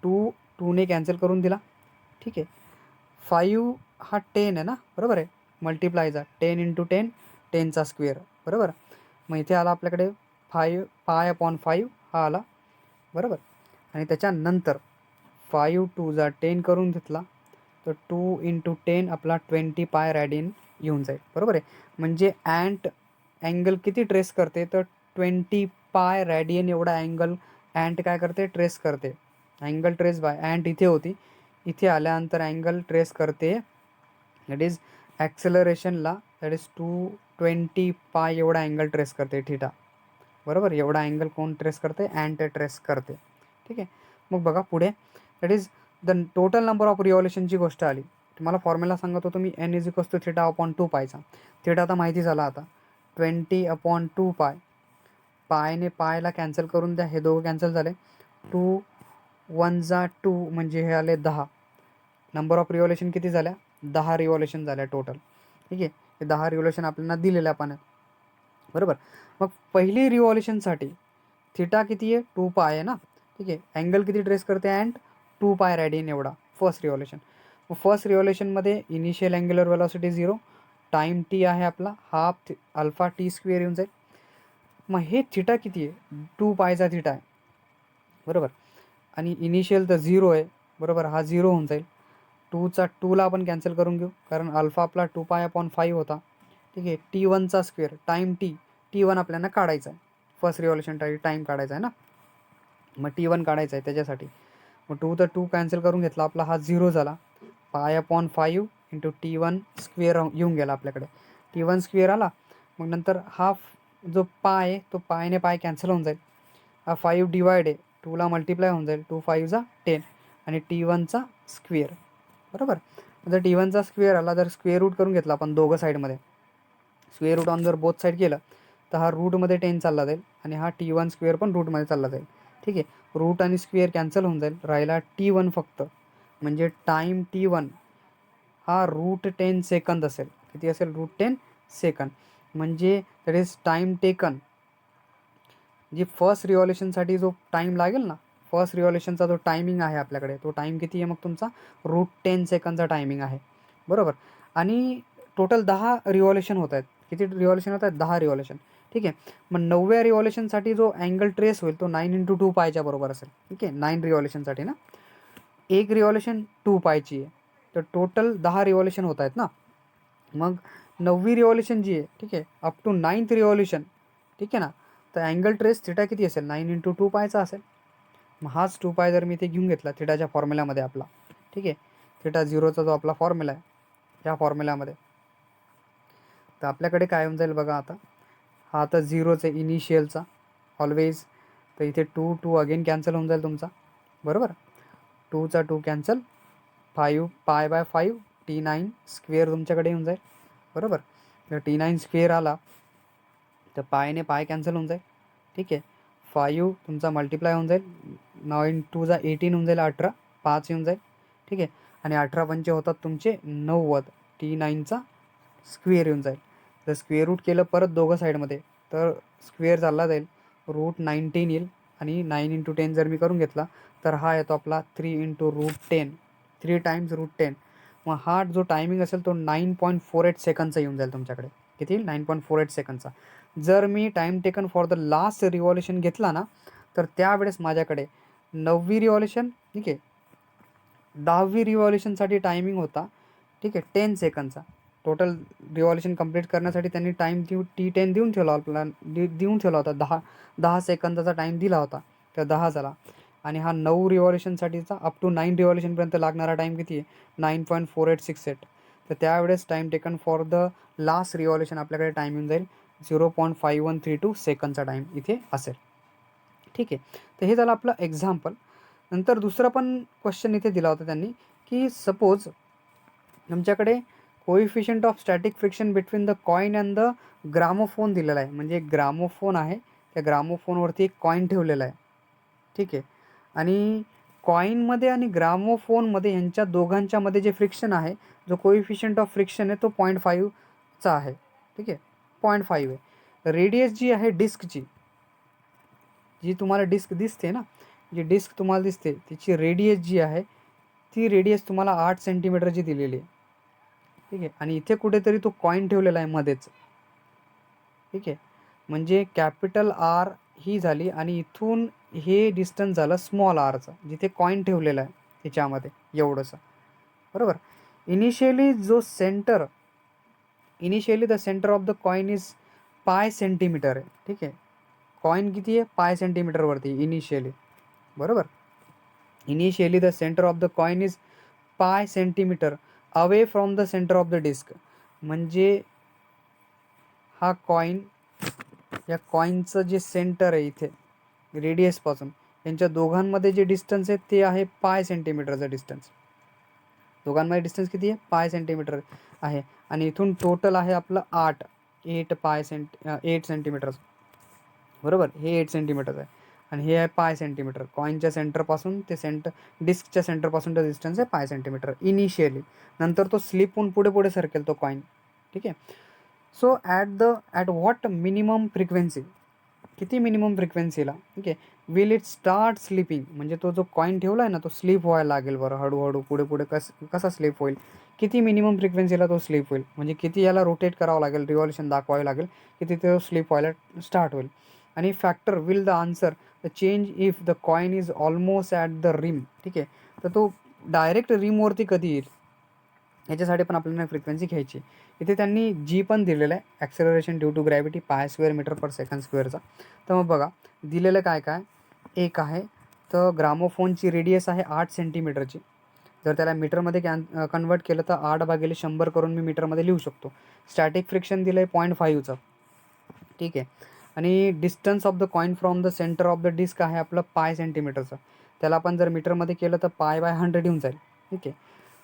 2ने कॅन्सल करून दिला. ठीक आहे. 5 हा 10 आहे ना, बरोबर आहे. मल्टिप्लायचा 10 × 10 10चा स्क्वेअर, बरोबर. मग इथे आला आपल्याकडे 5π/5 हा आला, बरोबर. आणि त्याच्यानंतर 5 2 जा 10 करून घेतला तर 2 × 10 आपला 20π रॅडियन येऊन जाईल, बरोबर आहे. म्हणजे अँगल किती ट्रेस करते तर 20π रॅडियन एवढा अँगल काय करते, ट्रेस करते. अँगल ट्रेस बाय इथे होती, इथे आल्यानंतर अँगल ट्रेस करते, दॅट इज ॲक्सेलरेशनला, दॅट इज 220π एवढा अँगल ट्रेस करते थिटा, बरोबर. एवढा अँगल कोण ट्रेस करते, ट्रेस करते. ठीक आहे. मग बघा पुढे, that is the total number of रिव्हॉल्युशनची गोष्ट आली. तुम्हाला फॉर्म्युला सांगत होतो मी, n = θ/2π. थिटा आता माहिती झाला. आता 20/2π, पायने पायला कॅन्सल करून द्या, हे दोघं कॅन्सल झाले. 2 1 जा 2 म्हणजे हे आले 10. नंबर ऑफ रिव्हॉल्युशन किती झाल्या, 10 रिव्हॉल्युशन झाल्या टोटल. ठीक आहे. हे 10 रिव्हॉल्युशन आपल्याला दिलेल्या पाण्यात, बरोबर. मग पहिली रिव्हॉल्युशनसाठी थिटा किती आहे, 2π आहे ना. ठीक आहे. अँगल किती ट्रेस करते, 2π रॅडियन एवढा फर्स्ट रिव्हॉल्युशन. मग फर्स्ट रिव्हॉल्युशनमध्ये initial angular velocity 0, time T आहे आपला हाफ अल्फा टी स्क्वेअर येऊन जाईल. मग हे थिटा किती आहे, 2πचा थिटा आहे, बरोबर. आणि इनिशियल तर 0 आहे, बरोबर. हा 0 होऊन जाईल. 2ला आपण कॅन्सल करून घेऊ, कारण अल्फा आपला 2π/5 होता. ठीक आहे. T1चा स्क्वेअर, टाईम T1 आपल्याला काढायचा आहे, फर्स्ट रिव्हॉल्युशनसाठी टाईम काढायचा आहे ना. मग T1 काढायचा आहे त्याच्यासाठी. मग 2 तर 2 कॅन्सल करून घेतला, आपला हा 0 झाला. π/5 × T1 स्क्वेअर येऊन गेला आपल्याकडे. T1 स्क्वेअर आला. मग नंतर हा जो पाय आहे तो पायने पाय कॅन्सल होऊन जाईल. हा 5 डिवाइड आहे, 2ला मल्टिप्लाय होऊन जाईल, 2 5 जा 10 आणि T1चा स्क्वेअर, बरोबर. जर T1चा स्क्वेअर आला, जर स्क्वेअर रूट करून घेतला आपण दोघं साईडमध्ये, स्क्वेअर रूट ऑन जर बोथ साईड केलं तर हा रूटमध्ये 10 चालला जाईल आणि हा T1 स्क्वेअर पण रूटमध्ये चालला जाईल. ठीक आहे. रूट आणि स्क्वेअर कॅन्सल होऊन जाईल, राहिला T1 फक्त. म्हणजे टाईम T1 हा √10 सेकंद असेल. किती असेल, √10 सेकंद. म्हणजे दॅट इज टाईम टेकन, जी फर्स्ट रिव्हॉल्युशनसाठी जो टाईम लागेल ना, फर्स्ट रिव्हॉल्युशनचा जो टायमिंग आहे आपल्याकडे, तो टाईम किती आहे मग तुमचा, √10 सेकंदचा टायमिंग आहे, बरोबर. आणि टोटल 10 रिव्हॉल्युशन होत आहेत. किती रिव्हॉल्युशन होत आहेत, 10 रिव्हॉल्युशन. ठीक आहे. मग 9व्या रिव्हॉल्युशनसाठी जो अँगल ट्रेस होईल तो 9 × 2π बरोबर असेल. ठीक आहे. 9 रिव्हॉल्युशनसाठी ना, एक रिव्हॉल्युशन 2πची आहे, तर टोटल 10 रिव्हॉल्युशन होत आहेत ना. मग 9वी रिव्हॉल्युशन जी आहे, ठीक आहे, अप टू 9th रिव्हॉल्युशन, ठीक आहे ना, तर अँगल ट्रेस थिटा किती असेल, 9 × 2πचा असेल. मग हाच 2π जर मी इथे घेऊन घेतला थिटाच्या फॉर्म्युल्यामध्ये आपला, ठीक आहे, थिटा 0चा जो आपला फॉर्म्युला आहे ह्या फॉर्म्युल्यामध्ये, तर आपल्याकडे काय होऊन जाईल बघा. आता हा आता 0च आहे इनिशियलचा ऑलवेज, तर इथे 2 2 अगेन कॅन्सल होऊन जाईल तुमचा, बरोबर. 2चा 2 कॅन्सल, 5 π/5 T9 स्क्वेअर तुमच्याकडे येऊन जाईल, बरोबर. जर T9 स्क्वेअर आला तर पायने पाय कॅन्सल होऊन जाईल. ठीक आहे. 5 तुमचा मल्टिप्लाय होऊन जाईल, 9 2 जा 18 होऊन जाईल, 18 5 येऊन जाईल. ठीक आहे. आणि 18 पंचे होतात तुमचे 90, T9चा स्क्वेअर येऊन जाईल. जर स्क्वेअर रूट केलं परत दोघं साईडमध्ये तर स्क्वेअर चालला जाईल, √19 येईल. आणि 9 × 10 जर मी करून घेतला तर हा येतो आपला 3 × √10, 3 टाइम्स √10. मग हा जो टायमिंग असेल तो 9.48 सेकंदचा येऊन जाईल तुमच्याकडे. किती येईल, 9.48 सेकंदचा. जर मी time taken for the last revolution घेतला ना, तर त्यावेळेस माझ्याकडे 9वी रिव्हॉल्युशन, ठीक आहे, 10वी रिव्हॉल्युशनसाठी टायमिंग होता, ठीक आहे, 10 सेकंदचा. टोटल रिव्हॉल्युशन कंप्लीट करण्यासाठी त्यांनी टाईम T10 देऊन ठेवला आपला, देऊन ठेवला होता. 10 सेकंदाचा टाईम दिला होता, तर 10 झाला. आणि हा 9 रिव्हॉल्युशनसाठीचा अप टू 9 रिव्हॉल्युशनपर्यंत लागणारा टाईम किती आहे, 9.4868. तर त्यावेळेस time taken for the last revolution आपल्याकडे टाईम येऊन जाईल 0.5132 सेकंदचा टाईम इथे असेल. ठीक आहे. तर हे झालं आपलं एक्झाम्पल. नंतर दुसरा पण क्वेश्चन इथे दिला होता त्यांनी, की सपोज तुमच्याकडे coefficient of static friction between the coin and the gramophone दिलेला आहे. म्हणजे एक ग्रामोफोन आहे, त्या ग्रामोफोनवरती एक कॉइन ठेवलेला आहे. ठीक आहे. आणि कॉइनमध्ये आणि ग्रामोफोनमध्ये यांच्या दोघांच्यामध्ये जे फ्रिक्शन आहे, जो कोइफिशियंट ऑफ फ्रिक्शन आहे तो 0.5चा आहे. ठीक आहे, 0.5 आहे. रेडियस जी आहे डिस्कची, जी तुम्हाला डिस्क दिसते ना, जी डिस्क तुम्हाला दिसते तिची रेडियस जी आहे ती रेडियस तुम्हाला 8 सेंटीमीटरची दिलेली आहे. ठीक आहे. आणि इथे कुठेतरी तो कॉइन ठेवलेला आहे मध्येच. ठीक आहे. म्हणजे कॅपिटल आर ही झाली आणि इथून हे डिस्टन्स झालं स्मॉल आरचं, जिथे कॉइन ठेवलेला आहे त्याच्यामध्ये एवढंसं. बरोबर. Initially the centre of the coin is pi centimetre आहे. ठीक आहे. कॉइन किती आहे? पाय सेंटीमीटरवरती इनिशियली. बरोबर. Initially the centre of the coin is pi centimetre away from the centre of the disc. म्हणजे हा कॉइन, या कॉइनचं जे सेंटर आहे इथे रेडियसपासून, यांच्या दोघांमध्ये जे डिस्टन्स आहे ते आहे पाय सेंटीमीटरचं डिस्टन्स. दोघांमध्ये डिस्टन्स किती आहे? पाय सेंटीमीटर आहे. आणि इथून टोटल आहे आपलं 8 सेंटीमीटर. बरोबर. हे 8 सेंटीमीटर आहे आणि हे आहे पाय सेंटीमीटर. कॉइनच्या सेंटरपासून ते डिस्कच्या सेंटरपासून डिस्टन्स आहे पाय सेंटीमीटर इनिशियली. नंतर तो स्लिप होऊन पुढे पुढे सरकेल तो कॉइन. ठीक आहे. So at what minimum frequency, किती मिनिमम फ्रिक्वेन्सीला, ठीक आहे, विल इट स्टार्ट स्लिपिंग. म्हणजे तो जो कॉइन ठेवला आहे ना तो स्लीप व्हायला लागेल. बरं, हळूहळू पुढे पुढे कसा स्लीप होईल, किती मिनिमम फ्रिक्वेन्सीला तो स्लीप होईल, म्हणजे किती याला रोटेट करावं लागेल, रिव्हॉल्युशन दाखवावे लागेल की तिथे तो स्लीप व्हायला स्टार्ट होईल. आणि factor will the answer the change if the coin is almost at the rim. ठीक आहे. तर तो डायरेक्ट रिमवरती कधी येईल याच्यासाठी पण आपल्याला फ्रिक्वेन्सी घ्यायची. इथे त्यांनी जी पण दिलेलं आहे, acceleration due to gravity pi square metre per second स्क्वेअरचा. तर मग बघा दिलेलं काय काय एक आहे, तर ग्रामोफोनची रेडियस आहे 8 सेंटीमीटरची. जर त्याला मीटरमध्ये कन्वर्ट केलं तर 8/100 करून मी मीटरमध्ये लिहू शकतो. स्टॅटिक फ्रिक्शन दिलं आहे 0.5चं. ठीक आहे. आणि distance of the coin from the centre of the disc आहे आपलं पाय सेंटीमीटरचं. त्याला आपण जर मीटरमध्ये केलं तर पाय/100 येऊन जाईल. ठीक आहे.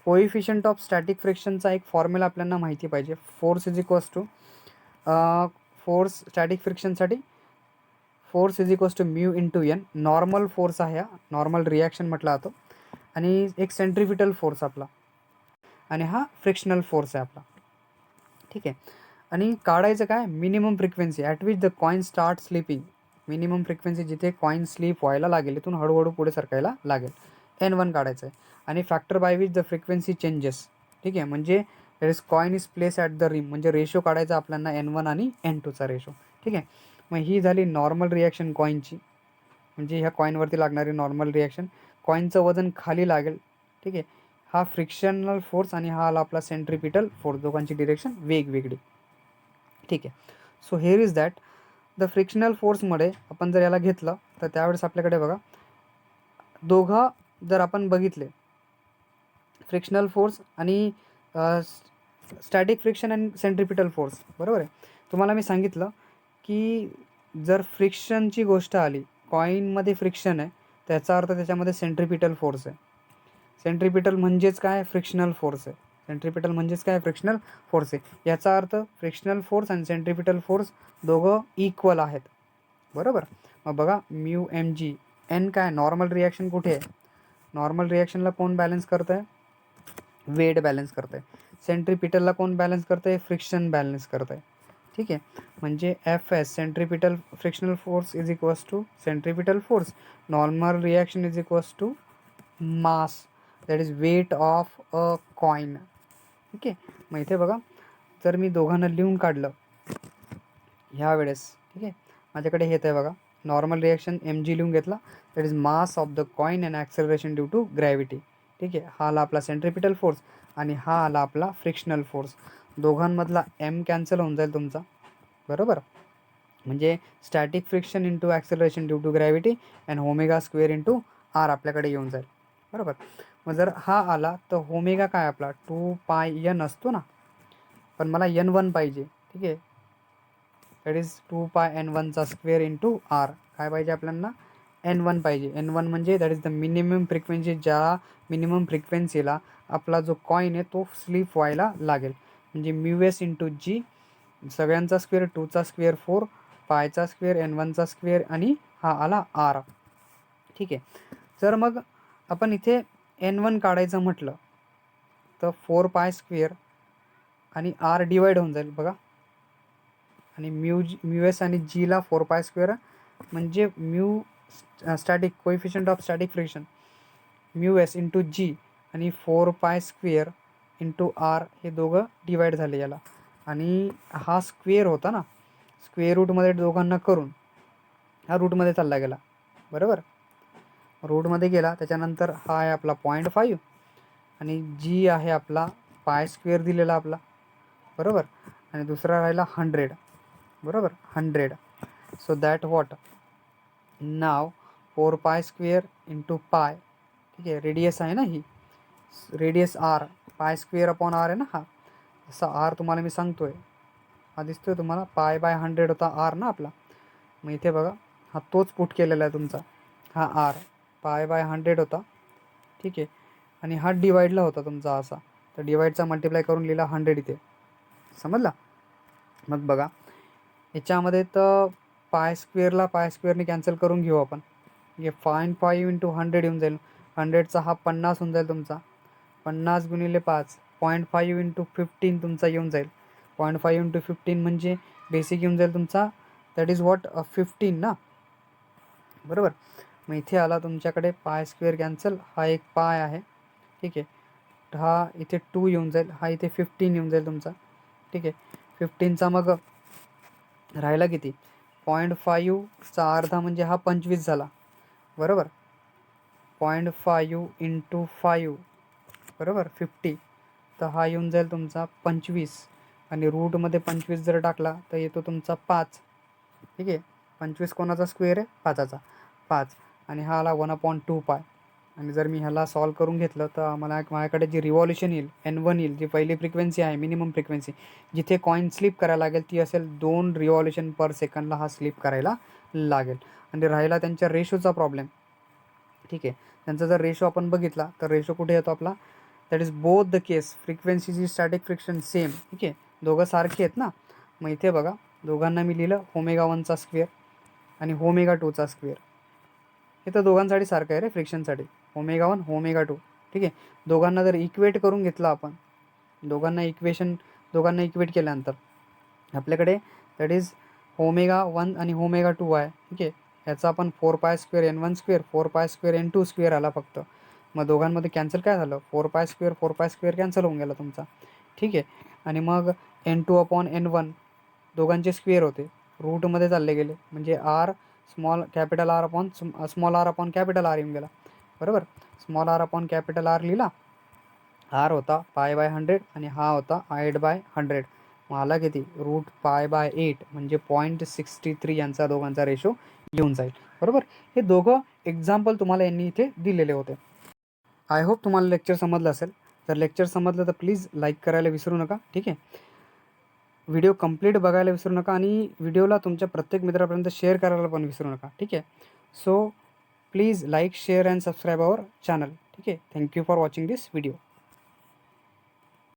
कोइफिशियंट ऑफ स्टॅटिक फ्रिक्शनचा एक फॉर्म्युला आपल्याला माहिती पाहिजे. Force is equals to static फ्रिक्शनसाठी force is equals to mu into N. Normal force आहे, हा नॉर्मल रिॲक्शन म्हटला जातो. आणि एक सेंट्रिपिटल फोर्स आपला, आणि हा फ्रिक्शनल फोर्स आहे आपला. ठीक आहे. आणि काढायचं काय? Minimum frequency at which the coin start slipping. Minimum frequency जिथे कॉइन स्लीप व्हायला लागेल, इथून हळूहळू पुढे सरकायला लागेल, N1 काढायचं आहे. आणि factor by which the frequency changes. ठीक आहे. म्हणजे that is coin is place at the rim. म्हणजे रेशो काढायचा आपल्याला N1 आणि N2चा रेशो. ठीक आहे. मग ही झाली नॉर्मल रिॲक्शन कॉइनची, म्हणजे ह्या कॉइनवरती लागणारी नॉर्मल रिॲक्शन. कॉइनचं वजन खाली लागेल. ठीक आहे. हा फ्रिक्शनल फोर्स आणि हा आला आपला सेंट्रिपिटल फोर्स, दोघांची डिरेक्शन वेगवेगळी. ठीक आहे. So here is that the frictional फोर्समध्ये आपण जर याला घेतलं तर त्यावेळेस आपल्याकडे बघा दोघं जर आपण बघितले, फ्रिक्शनल फोर्स आणि स्टॅटिक फ्रिक्शन आणि सेंट्रिपिटल फोर्स. बरोबर आहे. तुम्हाला मी सांगितलं की जर फ्रिक्शनची गोष्ट आली, कॉइनमध्ये फ्रिक्शन आहे, त्याचा अर्थ त्याच्यामध्ये सेंट्रिपिटल फोर्स आहे. सेंट्रिपिटल म्हणजेच काय? फ्रिक्शनल फोर्स आहे. सेंट्रिपिटल म्हणजेच काय? फ्रिक्शनल फोर्स आहे. याचा अर्थ फ्रिक्शनल फोर्स आणि सेंट्रिपिटल फोर्स दोघं इक्वल आहेत. बरोबर. मग बघा म्यू एम जी एन काय? नॉर्मल रिॲक्शन कुठे आहे? नॉर्मल रिॲक्शनला कोण बॅलन्स करतं आहे? वेट बॅलन्स करतं आहे. सेंट्रिपिटलला कोण बॅलन्स करतं आहे? फ्रिक्शन बॅलन्स करतं आहे. ठीक आहे. म्हणजे F S centripetal frictional force is equals to centripetal force. Normal reaction is equals to mass, that is weight of a coin. ठीक आहे. मग इथे बघा जर मी दोघांना लिहून काढलं ह्या वेळेस, ठीक आहे, माझ्याकडे हे आहे बघा, नॉर्मल रिॲक्शन एम जी लिहून घेतला, that is mass of the coin and acceleration due to gravity. ठीक आहे. हा आला आपला सेंट्रिपिटल फोर्स आणि हा आला आपला फ्रिक्शनल फोर्स. दोघांमधला एम कॅन्सल होऊन जाईल तुमचा. बरोबर. म्हणजे static friction into acceleration due to gravity and omega square into R आपल्याकडे येऊन जाईल. बरोबर. मग जर हा आला तर ओमेगा काय आपला 2πn असतो ना, पण मला N1 पाहिजे. ठीक आहे. दॅट इज 2πn1चा स्क्वेअर इंटू आर. काय पाहिजे आपल्याला? N1 पाहिजे. N1 म्हणजे that is the minimum frequency, ज्या मिनिमम फ्रिक्वेन्सीला आपला जो कॉइन आहे तो स्लीप व्हायला लागेल. म्हणजे म्यू एस इंटू जी, सगळ्यांचा स्क्वेअर, 2चा स्क्वेअर 4, पायचा स्क्वेअर, n1चा स्क्वेअर आणि हा आला आर. ठीक आहे. जर मग आपण इथे n1 काढायचं म्हटलं तर 4 पाय स्क्वेअर आणि आर डिवाइड होऊन जाईल बघा. आणि म्यू एस आणि जीला 4 पाय स्क्वेअर म्हणजे static coefficient of static friction mu S into g आणि 4 पाय स्क्वेअर इंटू आर हे दोघं डिवाइड झाले याला. आणि हा स्क्वेअर होता ना, स्क्वेअर रूटमध्ये दोघांना करून हा रूटमध्ये चालला गेला. बरोबर, रूटमध्ये गेला. त्याच्यानंतर हा आहे आपला 0.5 आणि जी आहे आपला पाय स्क्वेअर दिलेला आपला. बरोबर, आणि दुसरा राहिला 100. बरोबर, 100. So that what now 4 pi square into pi. ठीक आहे, रेडियस आहे ना ही, radius R, pi square upon R आहे ना हा. असा आर तुम्हाला मी सांगतोय, हा दिसतोय तुम्हाला, पाय बाय 100 होता आर ना आपला. मग इथे बघा हा तोच पुट केलेला आहे तुमचा, हा आर पाय बाय 100 होता. ठीक आहे, आणि हा डिवाइडला होता तुमचा असा, तर डिवाइडचा मल्टिप्लाय करून लिहिला 100 इथे. समजला. मग बघा याच्यामध्ये तर पाय स्क्वेअरने कॅन्सल करून घेऊ आपण. म्हणजे 0.5 इंटू 100 येऊन जाईल. 100चा हा 50 होऊन जाईल तुमचा. 50 गुणिले 5, 0.5 इंटू 15 तुमचा येऊन जाईल. 0.5 इंटू 15 म्हणजे बेसिक येऊन जाईल तुमचा, दॅट इज वॉट 15 ना. बरोबर, मग इथे आला तुमच्याकडे पाय स्क्वेअर कॅन्सल, हा एक पाय आहे. ठीक आहे, हा इथे 2 येऊन जाईल, हा इथे 15 येऊन जाईल तुमचा. ठीक आहे, 15चा मग राहिला किती, 0.5चा अर्धा म्हणजे हा 25 झाला. बरोबर, 0.5 इंटू 5 बरोबर 50, तर हा येऊन जाईल तुमचा 25. आणि रूटमध्ये 25 जर टाकला तर येतो तुमचा 5. ठीक आहे, 25 कोणाचा स्क्वेअर आहे, 5चा, 5. आणि हा आला 1/2 पाय. आणि जर मी ह्याला सॉल्व करून घेतलं तर आम्हाला माझ्याकडे जी रिव्हॉल्युशन येईल n1 येईल, जी पहिली फ्रिक्वेन्सी आहे मिनिमम फ्रिक्वेन्सी, जिथे कॉईन स्लिप करायला लागेल ती असेल 2 रिव्हॉल्युशन पर सेकंडला हा स्लिप करायला लागेल. आणि राहिला त्यांच्या रेशोचा प्रॉब्लेम. ठीक आहे, त्यांचा जर रेशो आपण बघितला तर रेशो कुठे येतो आपला, that is both the case फ्रिक्वेन्सीची स्टॅटिक फ्रिक्शन सेम. ठीक आहे, दोघं सारखे आहेत ना. मग इथे बघा दोघांना मी लिहिलं ω1चा स्क्वेअर आणि ω2चा स्क्वेअर. हे तर दोघांसाठी सारखं आहे रे फ्रिक्शनसाठी, ω1 ω2. ठीक आहे, दोघांना जर इक्वेट करून घेतलं आपण, दोघांना इक्वेट केल्यानंतर आपल्याकडे दॅट इज ω1 आणि ω2 आहे. ठीक आहे, याचा आपण 4 pi square n1 square 4 pi square n2 square आला फक्त. मग दोघांमध्ये कॅन्सल काय झालं, 4 पाय स्क्वेअर कॅन्सल होऊन गेला तुमचा. ठीक आहे, आणि मग n2 अपॉन n1 दोघांचे स्क्वेअर होते, रूटमध्ये चालले गेले, म्हणजे R capital R upon small R upon capital R येऊन गेला. बरोबर, small R upon capital R लिहिला. आर होता पाय बाय 100 आणि हा होता 8/100. मग आला किती, रूट पाय बाय 8 म्हणजे 0.63 यांचा दोघांचा रेशो येऊन जाईल. बरोबर, हे दोघं एक्झाम्पल तुम्हाला यांनी इथे दिलेले होते. आय होप तुम्हाला लेक्चर समजलं असेल. जर लेक्चर समजलं तर प्लीज लाईक करायला विसरू नका. ठीक आहे, व्हिडिओ कंप्लीट बघायला विसरू नका आणि व्हिडिओला तुमच्या प्रत्येक मित्रापर्यंत शेअर करायला पण विसरू नका. ठीक आहे, so please like share and subscribe our channel. ठीक आहे, thank you for watching this video.